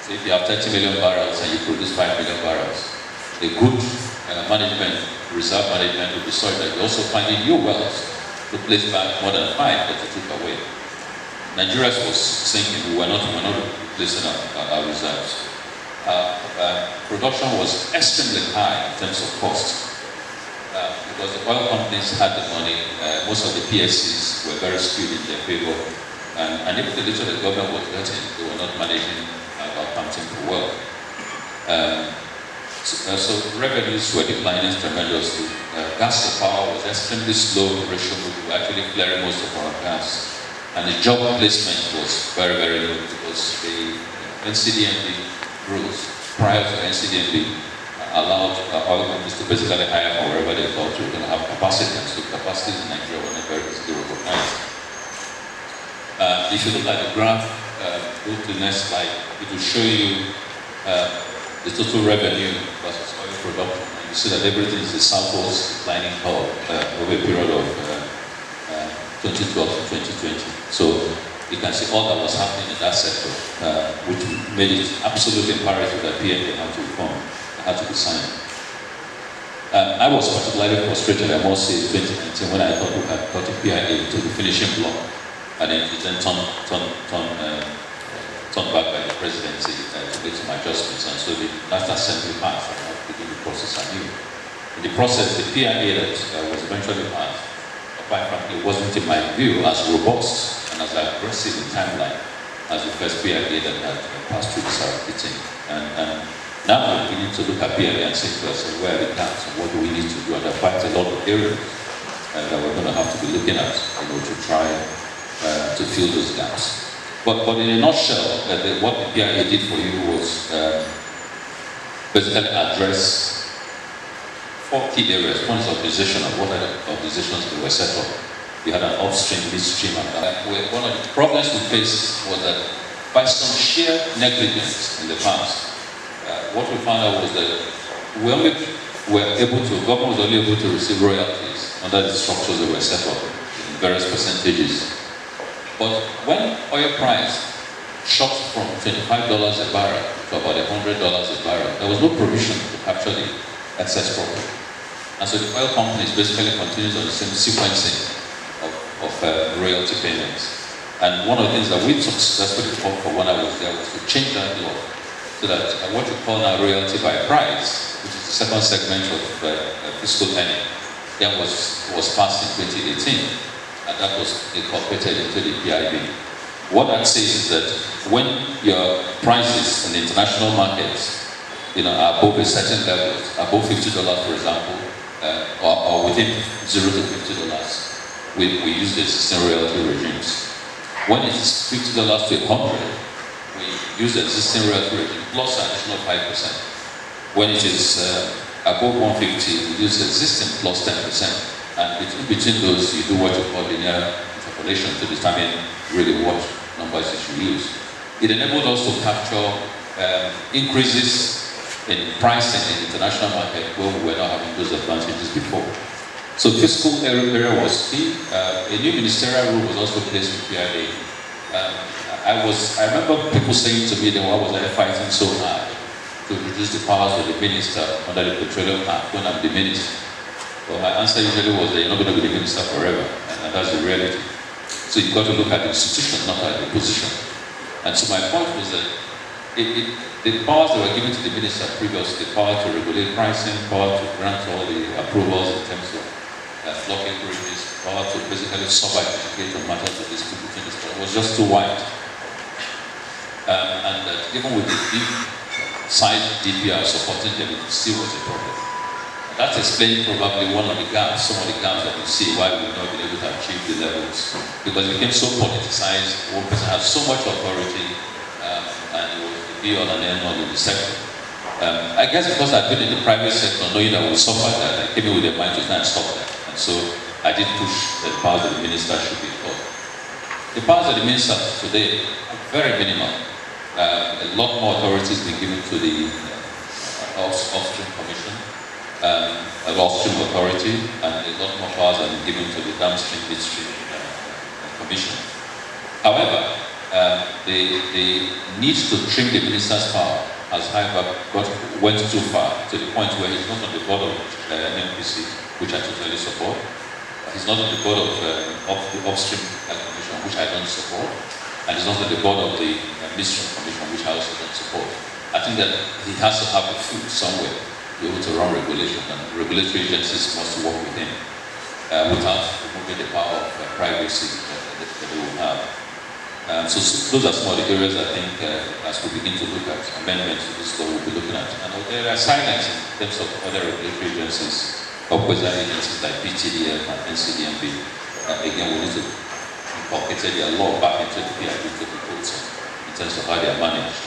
So if you have 30 million barrels and you produce 5 million barrels, a good reserve management will be such that you also find new wells to place back more than 5 that you took away. Nigeria was sinking, we were not replacing our reserves. Production was extremely high in terms of cost, because the oil companies had the money. Most of the PSCs were very skewed in their favor, and even the little the government was getting, they were not managing accounting for well. So revenues were declining tremendously. Gas to power was extremely slow ratio. We were actually flaring most of our gas, and the job placement was very, very low, because the NCDMB rules prior to NCDMB allowed oil companies to basically hire from wherever they thought you were going to have capacity, and so capacities in Nigeria were not very easily recognized. If you look at the graph, go to the next slide, it will show you the total revenue versus oil production. And you see that everything is a southward declining curve over a period of 2012 to 2020. So you can see all that was happening in that sector, which made it absolutely imperative that PNA had to reform, had to be signed. I was particularly frustrated, I must say, in 2019 when I thought we had got a PIA to the finishing block, and then it then turned back by the presidency to make some adjustments, and so the National Assembly passed and had to begin the process anew. In the process, the PIA that was eventually passed, quite frankly, wasn't, in my view, as robust and as aggressive in timeline as the first PIA that had passed through the Saudi thing. And now we're beginning to look at PIA and say to ourselves, where are the gaps and what do we need to do? And there are quite a lot of areas that we're going to have to be looking at, to try to fill those gaps. But in a nutshell, what the PIA did for you was basically address 4 key areas. One is opposition, and what are the oppositions that were set up? We had an upstream, midstream, and one of the problems we faced was that by some sheer negligence in the past, what we found out was that government was only able to receive royalties under the structures that were set up in various percentages. But when oil price shot from $25 a barrel to about $100 a barrel, there was no provision to capture the excess profit. And so the oil companies basically continued on the same sequencing of royalty payments. And one of the things that we took successfully for when I was there was to change that law, so that what you call now royalty by price, which is the second segment of fiscal earning, then was passed in 2018. And that was incorporated into the PIB. What that says is that when your prices in the international markets, are above a certain level, above $50, for example, or within $0 to $50, we use the existing royalty regimes. When it is $50 to $100, we use the existing royalty regime plus an additional 5%. When it is above 150, we use the existing plus 10%. And between those, you do what you call linear interpolation to determine really what numbers you should use. It enabled us to capture increases in pricing in the international market when we were not having those advantages before. So fiscal area was key. A new ministerial rule was also placed with PIA. I remember people saying to me, then why was I fighting so hard to reduce the powers of the minister under the Petroleum Act when I'm the minister? Well, my answer usually was that you're not going to be the minister forever, and that's the reality. So you've got to look at the institution, not at the position. And so my point was that the powers that were given to the minister previously, the power to regulate pricing, power to grant all the approvals in terms of block acreages, power to basically sub-adjudicate on matters of dispute between the states, was just too wide. And even with the big size DPR supporting them, it still was a problem. And that explained probably one of the gaps, some of the gaps that you see why we've not been able to achieve the levels. Because it became so politicized, one person had so much authority, and it was the be all and end all in the sector. I guess because I've been in the private sector, knowing that we suffer that, I came in with a mind to try and stop that. And so I did push that the powers of the minister should be called. The powers of the minister today are very minimal. A lot more authority has been given to the Upstream Commission, Upstream Authority, and a lot more powers have been given to the Downstream Midstream Commission. However, the need to trim the minister's power has, however, went too far to the point where he's not on the board of NMPC, which I totally support. He's not on the board of the Upstream Commission, which I don't support. And he's not on the board of the Midstream Commission, which I also don't support. I think that he has to have a foot somewhere to be able to run regulation, and regulatory agencies must work with him without removing the power of privacy that they will have. So those are some of the areas I think as we begin to look at amendments to this law, we'll be looking at. And there are silence in terms of other regulatory agencies, or quasi agencies like PTDF and NCDMB. Again, we need to incorporate their law back into the PIB to the courts in terms of how they are managed.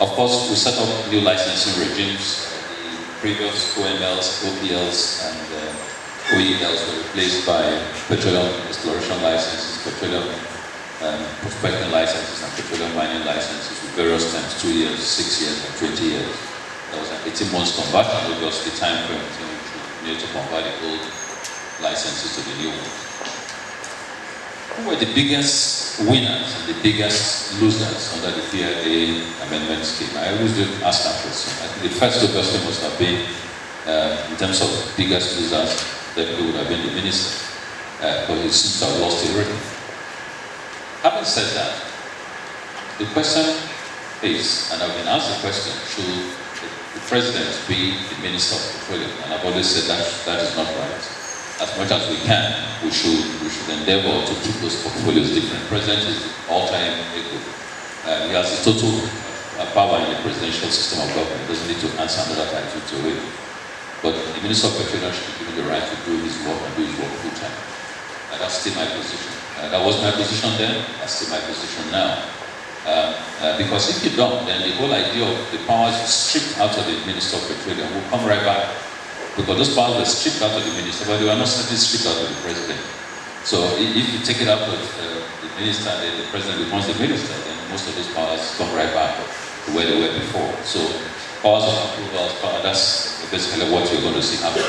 Of course, we set up new licensing regimes. The previous OMLs, OPLs, and OELs were replaced by petroleum exploration licenses, petroleum prospecting licenses, and petroleum mining licenses with various terms, 2 years, 6 years, and 20 years. There was an 18 months conversion, because the time frame we needed to convert the old licenses to the new ones. Who were the biggest winners and the biggest losers under the PIA amendment scheme? I always do ask that question. I think the first two questions must have been, in terms of biggest losers, that it would have been the minister, because he seems to have lost everything. Having said that, the question is, and I've been asked the question, should the president be the minister of petroleum? And I've always said that is not right. As much as we can, we should endeavor to keep those portfolios different. The president is all-time equal. He has the total power in the presidential system of government. He doesn't need to answer another title to it. But the Minister of Petroleum should be given the right to do his work and do his work full time. And that's still my position. That was my position then, that's still my position now. Because if you don't, then the whole idea of the powers stripped out of the Minister of Petroleum will come right back. Because those powers were stripped out of the minister, but they were not certainly stripped out of the president. So if you take it out of the minister, then the president becomes the minister, then most of those powers come right back to where they were before. So powers of approval, that's basically what you're going to see happen.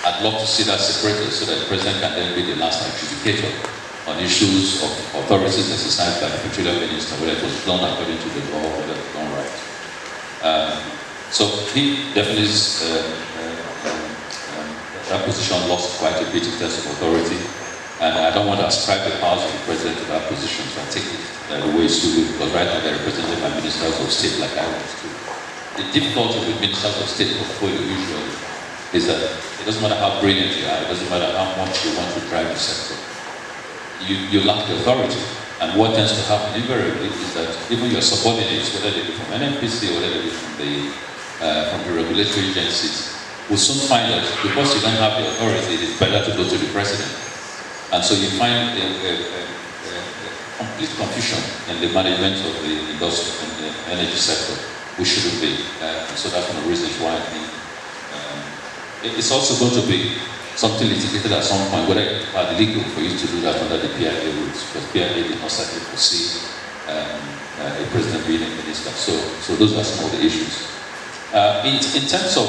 I'd love to see that separated so that the president can then be the last adjudicator on issues of authorities exercised by the petroleum minister, whether it was done according to the law or whether it was done right. So he definitely is, that position lost quite a bit in terms of authority, and I don't want to ascribe the powers of the president to that position, so I take it the way it's to be, because right now they're represented by ministers of state like I was too. The difficulty with ministers of state portfolio usually is that it doesn't matter how brilliant you are, it doesn't matter how much you want to drive the sector, you lack the authority. And what tends to happen invariably is that even your subordinates, whether they be from NMPC or whether they be from the regulatory agencies, will soon find that because you don't have the authority, it is better to go to the president. And so you find a complete confusion in the management of the industry and the energy sector, which shouldn't be. And so that's one of the reasons why I think it's also going to be something litigated at some point, whether it's legal for you to do that under the PIA rules, because PIA did not certainly foresee a president being a minister. So those are some of the issues. In terms of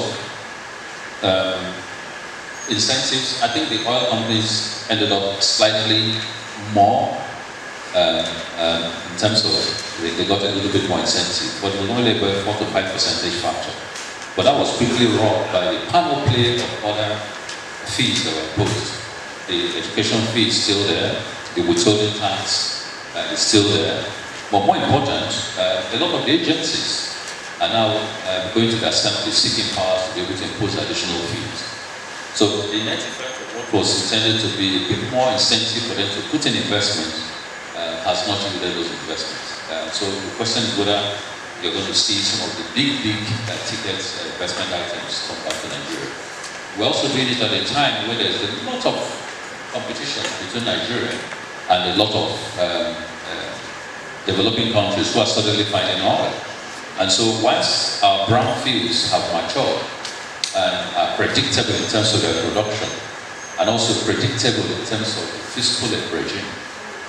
incentives, I think the oil companies ended up slightly more in terms of they got a little bit more incentive, but it was only about 4 to 5 percentage factor. But that was quickly robbed by the panoply of other fees that were imposed. The education fee is still there, the withholding tax is still there, but more important, a lot of the agencies are now going to the assembly seeking powers to be able to impose additional fees. So the net effect of what was intended to be a bit more incentive for them to put in investment has not yielded those investments. So the question is whether you're going to see some of the big ticket investment items come back to Nigeria. We're also doing it at a time where there's a lot of competition between Nigeria and a lot of developing countries who are suddenly finding oil. And so once our brown fields have matured and are predictable in terms of their production, and also predictable in terms of the fiscal regime,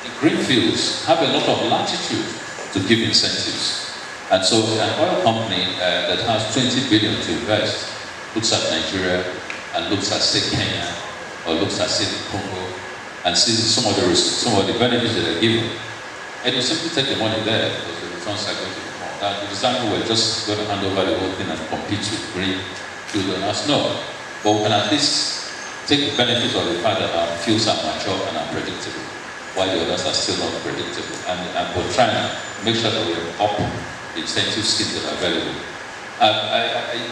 the green fields have a lot of latitude to give incentives. And so an oil company that has 20 billion to invest looks at Nigeria and looks at, say, Kenya, or looks at, say, Congo, and sees some of the benefits that are given. And you simply take the money there because the returns are going to be more. Now, the designer were just going to hand over the whole thing and compete with green field owners. No. But we can at least take the benefit of the fact that our fields are mature and are predictable, while the others are still not predictable. And we're trying to make sure that we are up the incentive schemes that are available.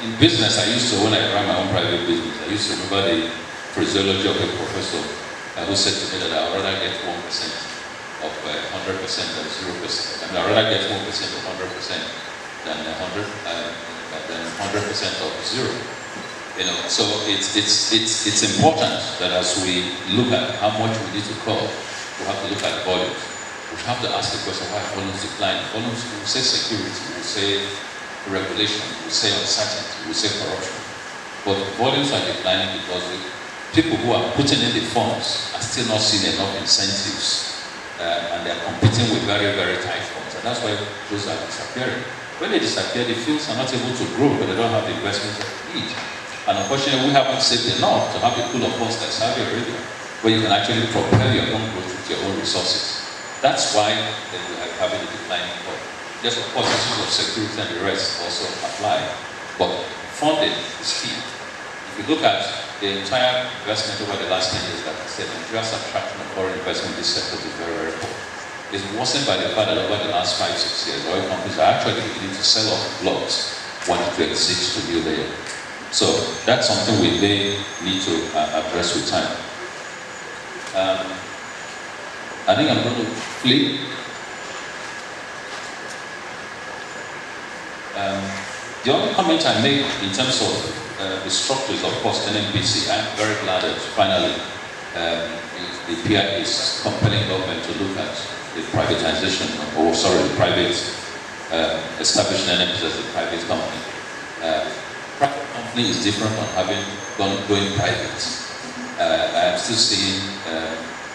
In business, when I ran my own private business, I used to remember the phraseology of a professor who said to me that I would rather get 1% of 100% than 0%. I mean, I would rather get 1% of 100% than 100% of 0. You know, so it's important that as we look at how much we need to call, we have to look at volumes. We have to ask the question, why volumes decline? Volumes, we say security, we say regulation, we say uncertainty, we say corruption. But volumes are declining because the people who are putting in the funds are still not seeing enough incentives, and they are competing with very, very tight funds. And that's why those are disappearing. When they disappear, the fields are not able to grow because they don't have the investment that they need. And unfortunately, we haven't saved enough to have a pool of funds like Saudi Arabia, where you can actually propel your own growth with your own resources. That's why we are having a declining curve. Yes, of course, issues of security and the rest also apply, but funding is key. If you look at the entire investment over the last 10 years, like I said, Nigeria's attraction of foreign investment in this sector is very, very poor. It's worsened by the fact that over the last 5-6 years, oil companies are actually beginning to sell off blocks, wanting to exit to new layer. So that's something we may need to address with time. I think I'm going to flip. The only comment I made in terms of the structures, of course, NNPC, I'm very glad that finally the PI is compelling government to look at the privatization, the private establishing NNPC as a private company. Private company is different from going private. I'm still seeing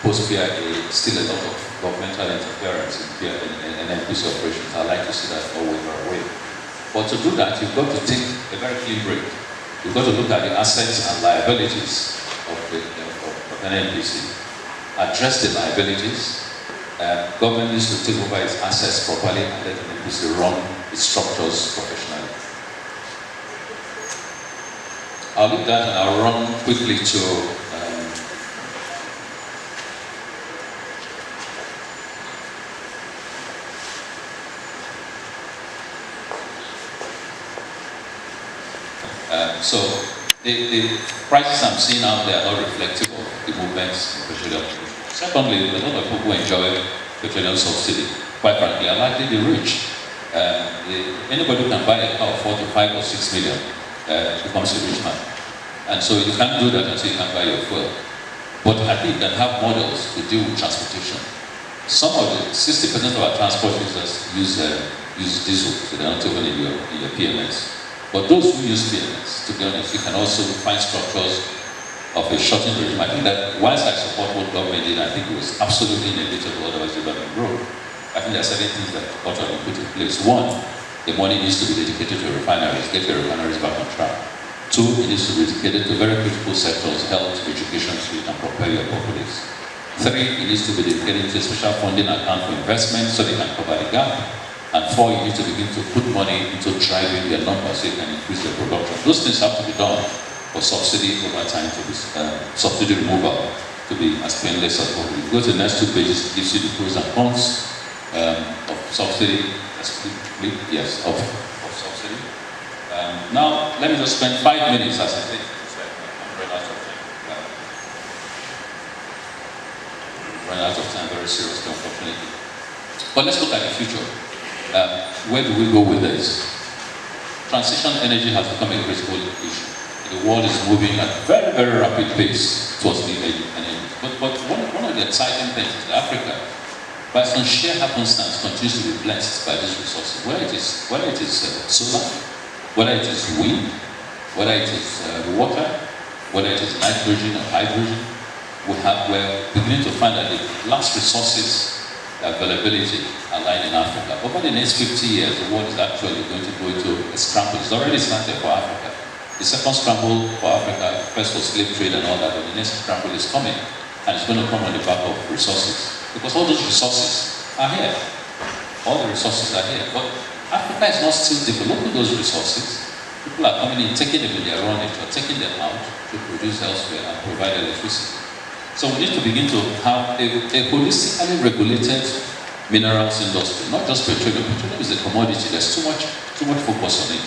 post-PIA still a lot of governmental interference in PIA and NNPC operations. I'd like to see that all over away. But to do that, you've got to take a very clean break. You've got to look at the assets and liabilities of NNPC, address the liabilities. Government needs to take over its assets properly and let NNPC run its structures professionally. I'll leave that and I'll run quickly to so the prices I'm seeing out there are not reflective of the movements in petroleum. Secondly, a lot of people who enjoy petroleum subsidy, quite frankly, are likely the rich. Anybody who can buy a car for 4 to 5 or 6 million becomes a rich man. And so you can't do that until you can buy your fuel. But I think you can have models to deal with transportation. Some of the 60% of our transport users use diesel, so they're not even in your PMS. But those who use PMS, to be honest, you can also find structures of a shortened regime. I think that whilst I support what government did, I think it was absolutely inevitable, otherwise it would have been broke. I think there are certain things that ought to be put in place. One, the money needs to be dedicated to refineries, get the refineries back on track. Two, it needs to be dedicated to very critical sectors, health, education, so you can prepare your populace. Three, it needs to be dedicated to a special funding account for investment so they can cover the gap. And four, you need to begin to put money into driving their numbers so you can increase their production. Those things have to be done for subsidy over time to be, subsidy removal to be as painless as possible. If you go to the next 2 pages, it gives you the pros and cons of subsidy. Yes, of subsidy. Now, let me just spend 5 minutes, as I said, I'm running out of time. Running out of time, very seriously, unfortunately. But let's look at the future. Where do we go with this? Transition energy has become a critical issue. The world is moving at a very, very rapid pace towards new energy. But one of the exciting things is that Africa, by some sheer happenstance, continues to be blessed by these resources. Whether it is solar, whether it is wind, whether it is water, whether it is nitrogen or hydrogen, we're beginning to find that the last resources availability are lying in Africa. Over the next 50 years, the world is actually going to go into a scramble. It's already started for Africa. The second scramble for Africa, first was slave trade and all that, but the next scramble is coming. And it's going to come on the back of resources. Because all those resources are here. All the resources are here. But Africa is not still developing those resources. People are coming in, taking them in their own nature, taking them out to produce elsewhere and provide electricity. So we need to begin to have a holistically regulated minerals industry, not just petroleum. Petroleum is a commodity. There's too much focus on it.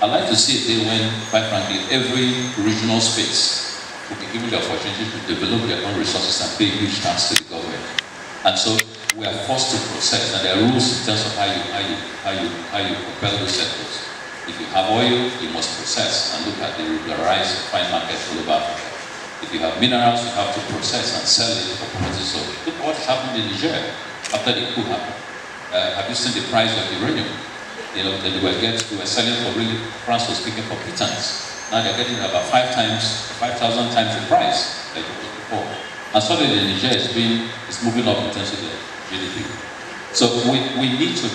I'd like to see a day when, quite frankly, every regional space will be given the opportunity to develop their own resources and pay huge tax to the government. And so we are forced to process, and there are rules in terms of how you propel those sectors. If you have oil, you must process and look at the regularized refined markets all over Africa. If you have minerals, you have to process and sell it for commodities. So look what happened in Niger after the coup happened. Have you seen the price of uranium? You know, they were selling for really, France was speaking for pittance. Now they're getting about 5,000 times the price like it was before. And suddenly Niger is moving up in terms of the GDP. So we need to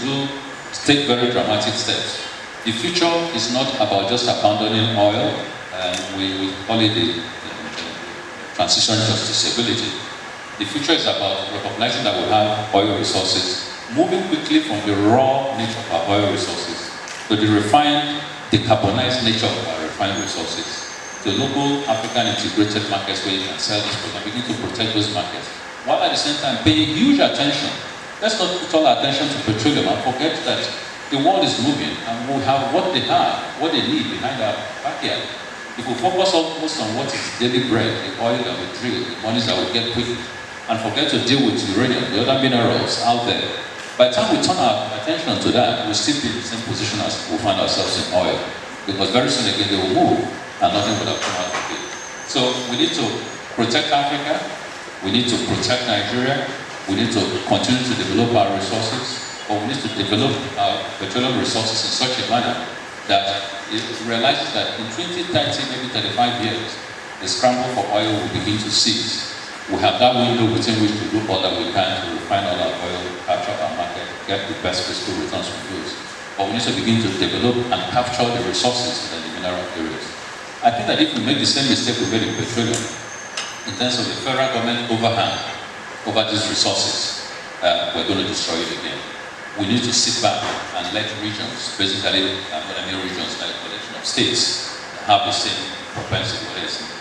take very dramatic steps. The future is not about just abandoning oil, we call it the transition justiceability. The future is about recognizing that we have oil resources, moving quickly from the raw nature of our oil resources to the refined, decarbonized nature of our refined resources, to local African integrated markets where you can sell this product, begin to protect those markets, while at the same time paying huge attention. Let's not put all our attention to petroleum and forget that the world is moving and we have what they need behind our backyard. If we focus almost on what is daily bread, the oil that we drill, the monies that we get quickly, and forget to deal with uranium, the other minerals out there, by the time we turn our attention to that, we'll still be in the same position as we find ourselves in oil. Because very soon again they will move and nothing will have come out of it. So we need to protect Africa, we need to protect Nigeria, we need to continue to develop our resources, but we need to develop our petroleum resources in such a manner that it realizes that in 2030, maybe 35 years, the scramble for oil will begin to cease. We have that window within which to do all that we can to refine all our oil, capture our market, get the best fiscal returns from those. But we need to begin to develop and capture the resources in the mineral areas. I think that if we make the same mistake we made in petroleum, in terms of the federal government overhang over these resources, we're going to destroy it again. We need to sit back and let regions, basically, regions like a collection of states, have the same propensity,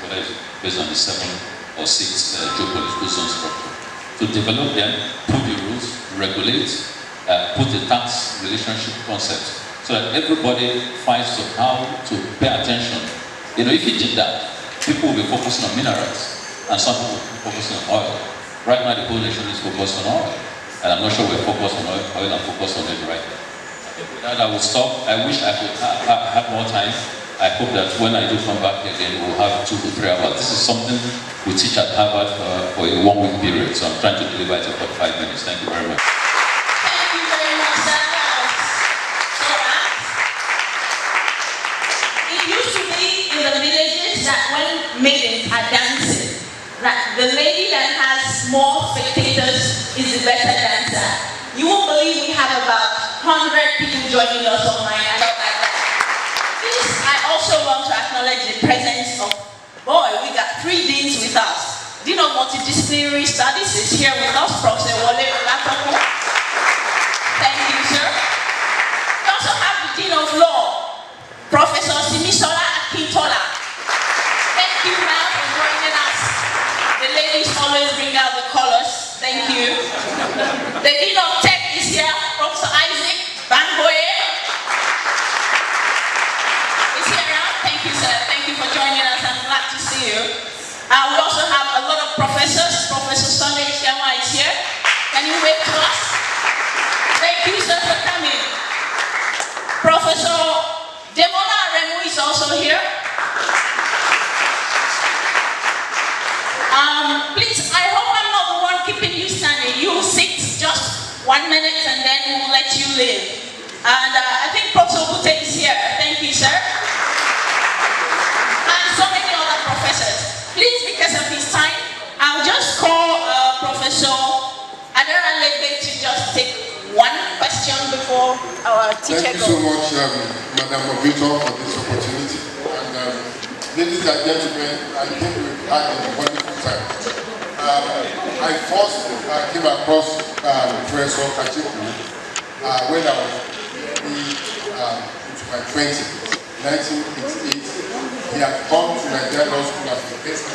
whether it's based on the 7 or 6 geopolitical zone structure, to develop them, put the rules, regulate, put the tax relationship concept, so that everybody finds how to pay attention. You know, if you did that, people will be focusing on minerals, and some people will be focusing on oil. Right now, the whole nation is focused on oil. And I'm not sure we're focused on oil and focused on it right now. With that, I will stop. I wish I could have more time. I hope that when I do come back again, we'll have 2 to 3 hours. This is something we teach at Harvard for a 1-week period. So I'm trying to deliver it in 45 minutes. Thank you very much. Thank you very much. That was so apt. It used to be in the villages that when maidens are dancing, that the lady that has more spectators is the better dancer. You won't 100 people joining us online. I don't like that. Please, I also want to acknowledge the presence of, boy, we got 3 deans with us. Dean of Multidisciplinary Studies is here with us, Prof. Thank you, sir. We also have the Dean of Law, Professor Simisola Akintola. Thank you, ma'am, for joining us. The ladies always bring out the colors. Thank you. The Dean of Tech is here, Professor Isaac Bangoye. Is here now? Thank you, sir. Thank you for joining us. I'm glad to see you. We also have a lot of professors. Professor Sunday Shema is here. Can you wave to us? Thank you, sir, for coming. Professor Demola Remu is also here. Please, I hope I'm not the one keeping you standing. You sit just 1 minute and then we'll let you leave. And I think Professor Bute is here. Thank you, sir. And so many other professors. Please, because of his time, I'll just call Professor Adara Lebe to just take one question before our teacher goes. Thank you so much, Madam Obito, for this opportunity. And ladies and gentlemen, I think we've had a wonderful time. I first came across Professor Kachikwu when I was into my 20s, 1988. He had come to Nigeria Law School as a guest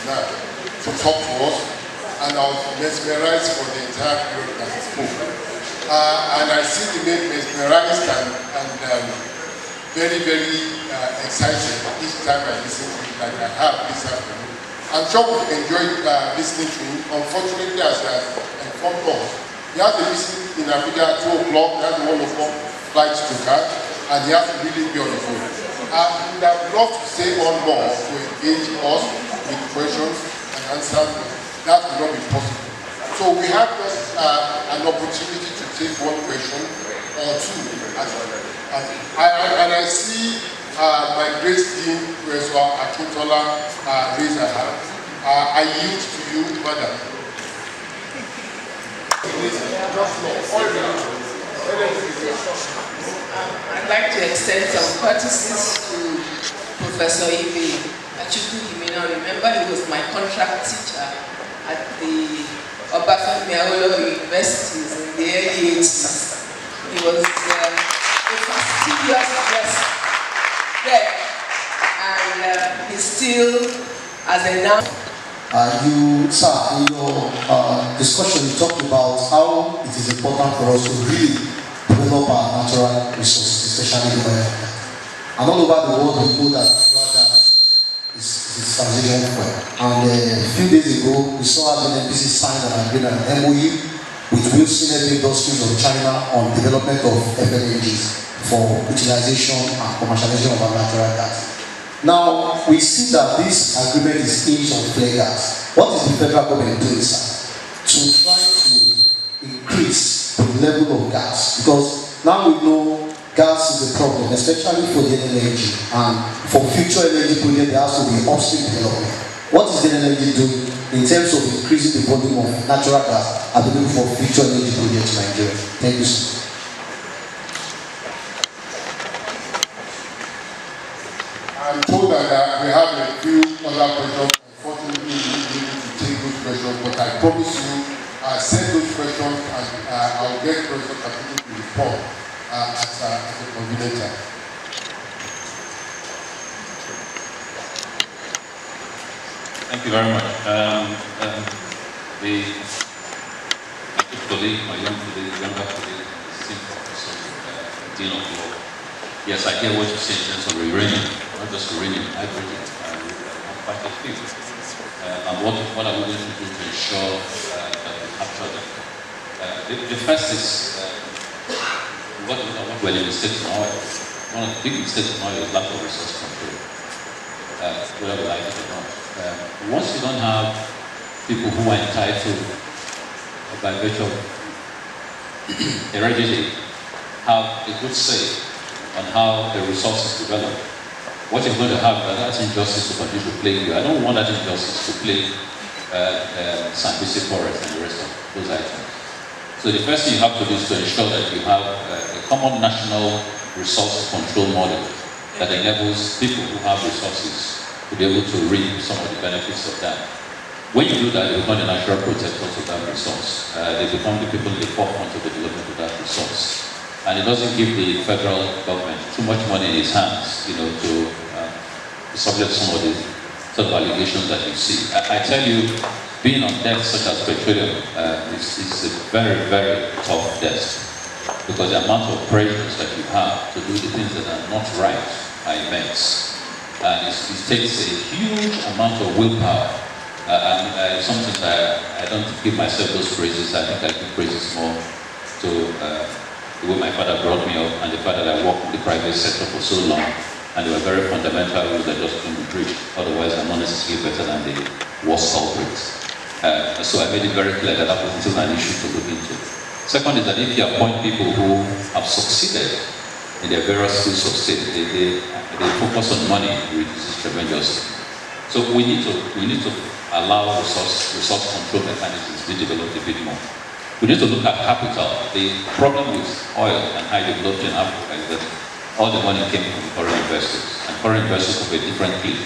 now to talk to us, and I was mesmerized for the entire period that he spoke. And I see the man mesmerized and very, very excited each time I listen to him, like I have this afternoon. I'm sure we enjoyed listening to him. Unfortunately, as he has informed us, he has a meeting in Abuja at 2 o'clock, he has a 1 o'clock flight to catch, and he has to really be on the phone. I would have loved to say one more to engage us with questions and answers, but that will not be possible. So we have just an opportunity to take one question or two. And I see my great dean, Professor Akintola, raise her hand. I yield to you, madam. I'd like to extend some courtesies to Professor Ibe Kachikwu. You may not remember, he was my contract teacher at the Obasanjo universities in the early 80s. He was a fastidious guest there, and he still, as a now. You, sir, in your discussion, you talked about how it is important for us to really develop our natural resources, especially the oil. And all over the world, we know that natural gas is transition fuel. And a few days ago, we saw NNPC sign an agreement, MOU, with Wilson Heavy Industries of China on development of FLNGs for utilization and commercialization of our natural gas. Now, we see that this agreement is hinged on flare gas. What is the federal government doing, sir, to try to increase the level of gas? Because now we know gas is a problem, especially for the energy, and for future energy projects, there has to be upstream development. What is the energy doing in terms of increasing the volume of natural gas available for future energy projects in Nigeria? Thank you, sir. I'm told that we have a few other questions. Unfortunately, we need to take those questions, but I promise you, I'll send those questions and I'll get Professor Kachikwu to report at a convenient time. Thank you very much. My younger colleague, Dean of Law. Yes, I hear what you say in terms of uranium, not just uranium, hydrogen, quite a few. And what are we going to do to ensure that we capture them? The first is what were the mistakes in oil? One of the big mistakes in oil is lack of resource control, whether we like it or not. Once you don't have people who are entitled, by virtue of heredity, have a good say on how the resources develop, what you're going to have, that injustice to continue to plague you. I don't want that injustice to plague Sambisi Forest and the rest of those items. So the first thing you have to do is to ensure that you have a common national resource control model that enables people who have resources to be able to reap some of the benefits of that. When you do that, they become the natural protectors of that resource. They become the people in the forefront of the development of that resource. And it doesn't give the federal government too much money in its hands, you know, to subject some of the sort of allegations that you see. I tell you, being on debts such as Petroleum is a very, very tough debt, because the amount of pressures that you have to do the things that are not right are immense. And it takes a huge amount of willpower. And something that I don't give myself those praises. I think I give praises more to the way my father brought me up and the fact that I worked in the private sector for so long, and they were very fundamental rules that just couldn't be breached. Otherwise, I'm not necessarily better than the worst culprits. So I made it very clear that that was still an issue to look into. Second is that if you appoint people who have succeeded in their various fields of state, they focus on money, reduces tremendously. So we need to allow resource control mechanisms to be developed a bit more. We need to look at capital. The problem with oil and high developed in Africa is that all the money came from foreign investors, and foreign investors of a different clique,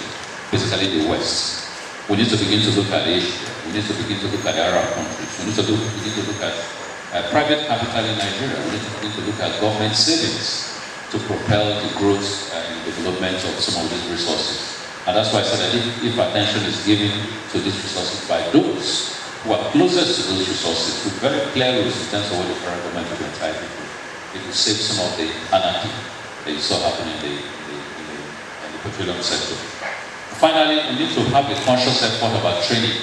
basically the West. We need to begin to look at Asia. We need to begin to look at Arab countries. We need to begin to look at private capital in Nigeria. We need to begin to look at government savings to propel the growth and development of some of these resources. And that's why I said that if attention is given to these resources by those who are closest to those resources, with very clear rules in terms of what the federal government will entitle to, it will save some of the anarchy that you saw happen in the petroleum sector. Finally, we need to have a conscious effort about training.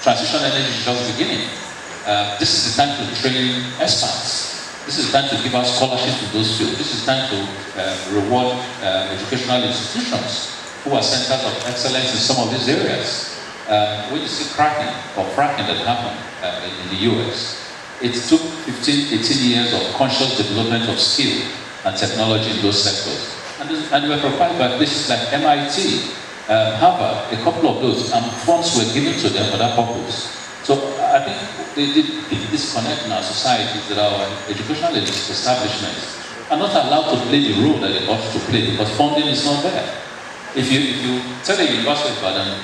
Transition energy is just beginning. This is the time to train experts. This is the time to give out scholarships to those fields. This is the time to reward educational institutions who are centers of excellence in some of these areas. When you see cracking or fracking that happened in the US, it took 15, 18 years of conscious development of skill and technology in those sectors. And they were provided by places like MIT, Harvard, a couple of those, and funds were given to them for that purpose. So I think the big disconnect in our society is that our educational establishments are not allowed to play the role that they ought to play because funding is not there. If you tell the University of Ibadan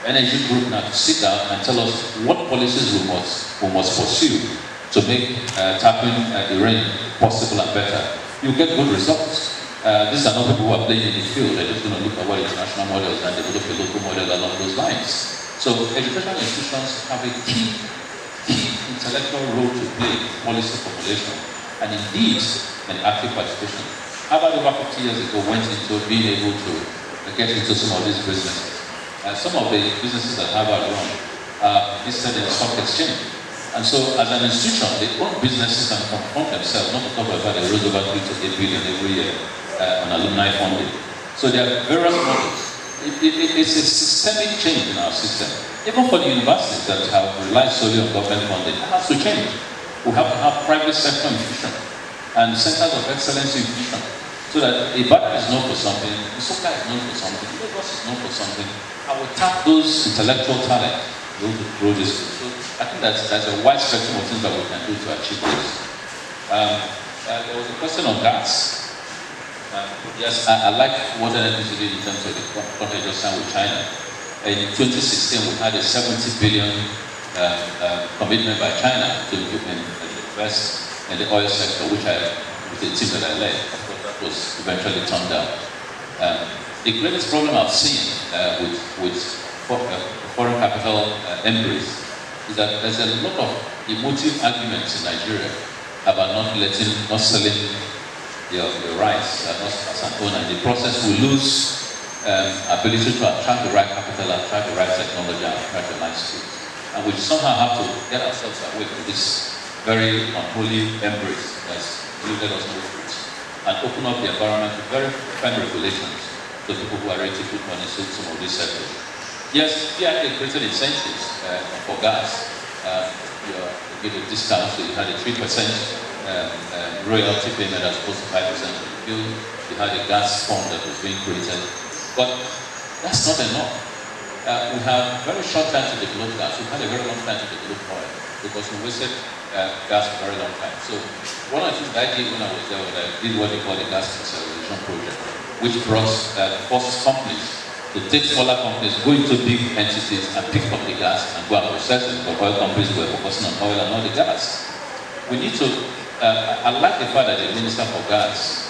Energy Group now to sit down and tell us what policies we must pursue to make tapping the rain possible and better, you get good results. These are not people who are playing in the field. They're just going to look at what international models and develop a local model along those lines. So educational institutions have a key intellectual role to play in policy formulation and indeed an active participation. Harvard over 50 years ago went into being able to get into some of these businesses. Some of the businesses that Harvard run are listed in the stock exchange. And so as an institution, they own businesses and confront themselves, not to talk about they raise over 3 to 8 billion every year on alumni funding. So there are various models. It's a systemic change in our system. Even for the universities that have relied solely on government funding, it has to change. We have to have private sector infusion and centers of excellence infusion. So that Ibadan is known for something, Nsukka is known for something, Lagos is known for something, and we tap those intellectual talent to grow this. So I think that's a wide spectrum of things that we can do to achieve this. There was a question on gas. Yes, I like what NNPC did in terms of the contract just signed with China. In 2016, we had a 70 billion commitment by China to invest in the oil sector, with the team that I led. Was eventually turned down. The greatest problem I've seen with foreign capital embrace is that there's a lot of emotive arguments in Nigeria about not selling your rights as an owner. In the process, we lose ability to attract the right capital, attract the right technology, and attract the right skills. And we somehow have to get ourselves away from this very unholy embrace that's led us no fruit, and open up the environment with very firm regulations to people who are ready to put money into some of these sectors. Yes, PIA created incentives for gas. You give a discount, so you had a 3% royalty payment as opposed to 5% of the bill. You had a gas fund that was being created. But that's not enough. We have very short time to develop gas. We've had a very long time to develop oil because we wasted gas for a very long time. So one of the things I did when I was there was I did what they call the gas acceleration project, which forces companies to take smaller companies, go into big entities and pick up the gas and go and process it. But oil companies were focusing on oil and not the gas. We need to, I like the fact that the Minister for Gas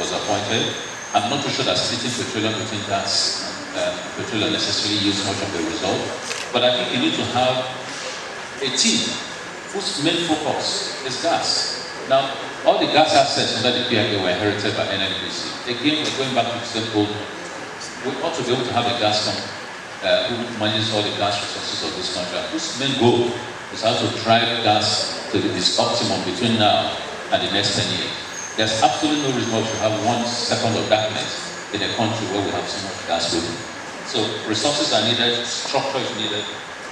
was appointed. I'm not too sure that splitting petroleum between gas and petroleum necessarily yields much of the result. But I think you need to have a team whose main focus is gas. Now, all the gas assets under the PIA were inherited by NNPC. Again, we're going back to the same old. We ought to be able to have a gas company who manages all the gas resources of this country, whose main goal is how to drive gas to this optimum between now and the next 10 years. There's absolutely no reason why we should have 1 second of darkness in a country where we have so much gas waiting. So resources are needed, structure is needed,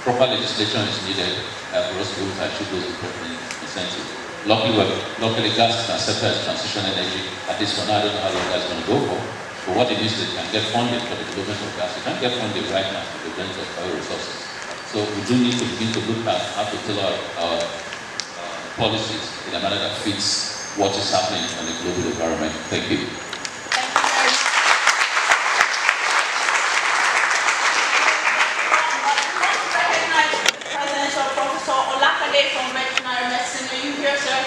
proper legislation is needed for us to be able to achieve those important incentives. Luckily gas is accepted as transition energy. At this point, I don't know how long that's going to go for. But what it means is they can get funded for the development of gas. You can't get funded right now for the development of oil resources. So we do need to begin to look at how to tailor our policies in a manner that fits what is happening in the global environment. Thank you. From Veterinary Medicine. Are you here, sir?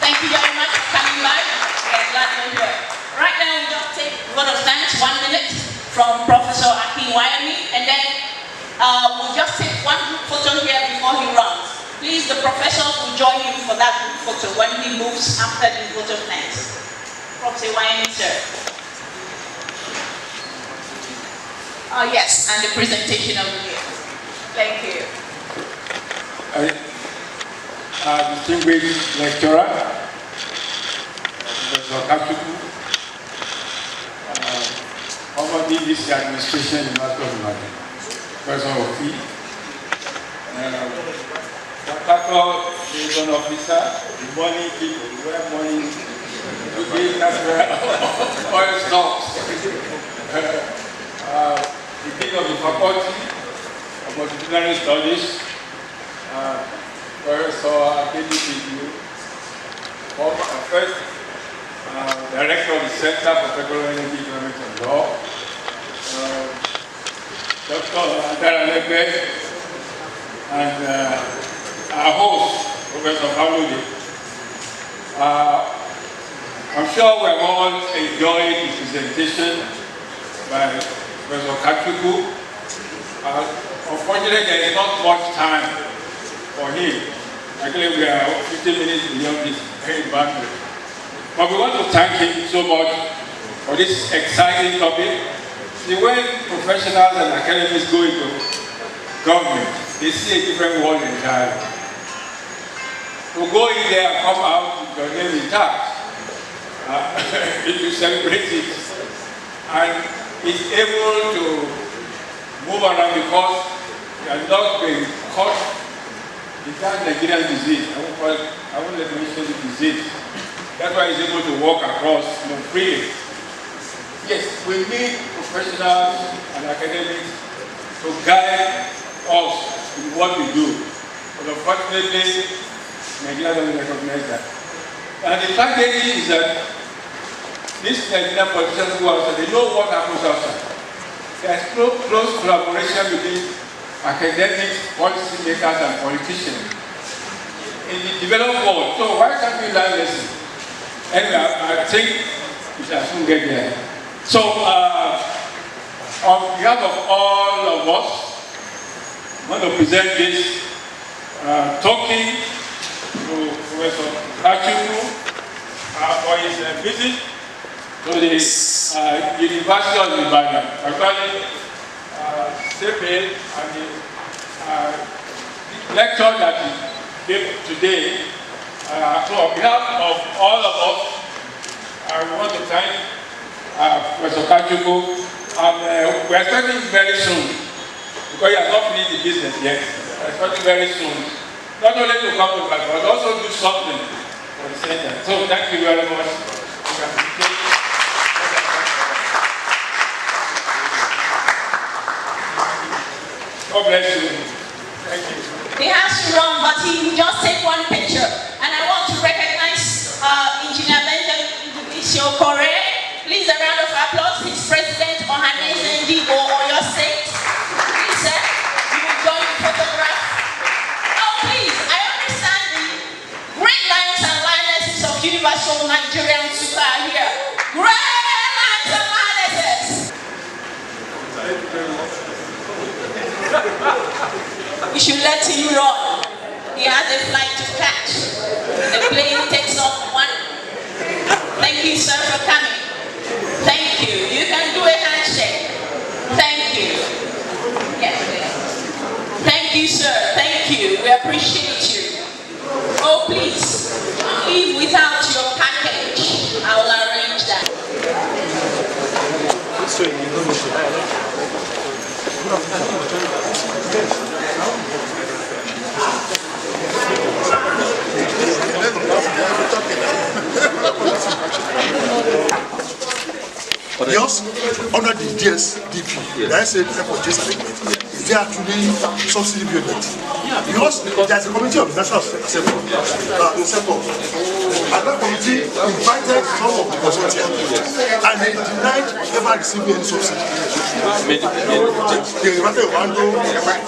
Thank you very much for coming by. We're glad you're here. Right now, we'll just take a vote of thanks, 1 minute, from Professor Kachikwu, and then we'll just take one group photo here before he runs. Please, the professors will join him for that group photo when he moves after the vote of thanks. Professor Kachikwu, sir. Oh, yes, and the presentation of the year. Thank you. Distinguished lecturer, Professor Kachikwu, formerly this administration in Master of Market, Professor Ofi, Protocol liaison officer, the money people, the wear money, the natural oil stocks, the dean of the faculty of multidisciplinary studies, Professor APPO, first Director of the Center for Petroleum Energy Economics and Law, Dr. Adara, and our host, Professor Pauludi. I'm sure we have all enjoyed the presentation by Professor Kachikwu. Unfortunately, there is not much time for him. Actually, we are 15 minutes beyond this very boundary. But we want to thank him so much for this exciting topic. See, when professionals and academics go into government, they see a different world entirely. To go in there and come out with your name intact, you celebrate it, and is able to move around because you are not being caught. It's not Nigerian disease. I won't let me mention the disease. That's why he's able to walk across freely. Yes, we need professionals and academics to guide us in what we do. But unfortunately, Nigeria doesn't recognize that. And the tragedy is that these Nigerian politicians who are outside, they know what happens outside. There's close collaboration between academics, policy makers, and politicians in the developed world. So why can't we learn lessons? Anyway, I think we shall soon get there. So, on behalf of all of us, I want to present this token to Professor Kachikwu for his visit to the University of Ibadan. Actually, Cpeel and the lecture that he gave today. So on behalf of all of us, I want to thank Professor Kachikwu, and we're expecting very soon, because he has not finished the business yet. We're expecting very soon, not only to come to Ibadan, but also do something for the center. So thank you very much. God bless you. Thank you. He has to run, but he will just take one picture. And I want to recognize Engineer Benjamin Isiokore. Please, a round of applause. He's President Ohanese Ndibo Oyo State. Please, sir, you will join the photograph. Oh, please, I understand the great lions and lionesses of Universal Nigerian Super are here. Great lions and lionesses. You should let him run. He has a flight to catch. The plane takes off one. Thank you, sir, for coming. Thank you. You can do a handshake. Thank you. Yes, please. Thank you, sir. Thank you. We appreciate you. Oh, please, leave without your package. I will arrange that. Yours, under the DSDP, the airport just agreement, is there actually subsidy payment? Because there's a committee of the National Assembly, and that committee invited some of the consortium, and they denied ever receiving any subsidy. They invited Rwanda,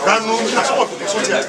Ranu, and some of the consortium.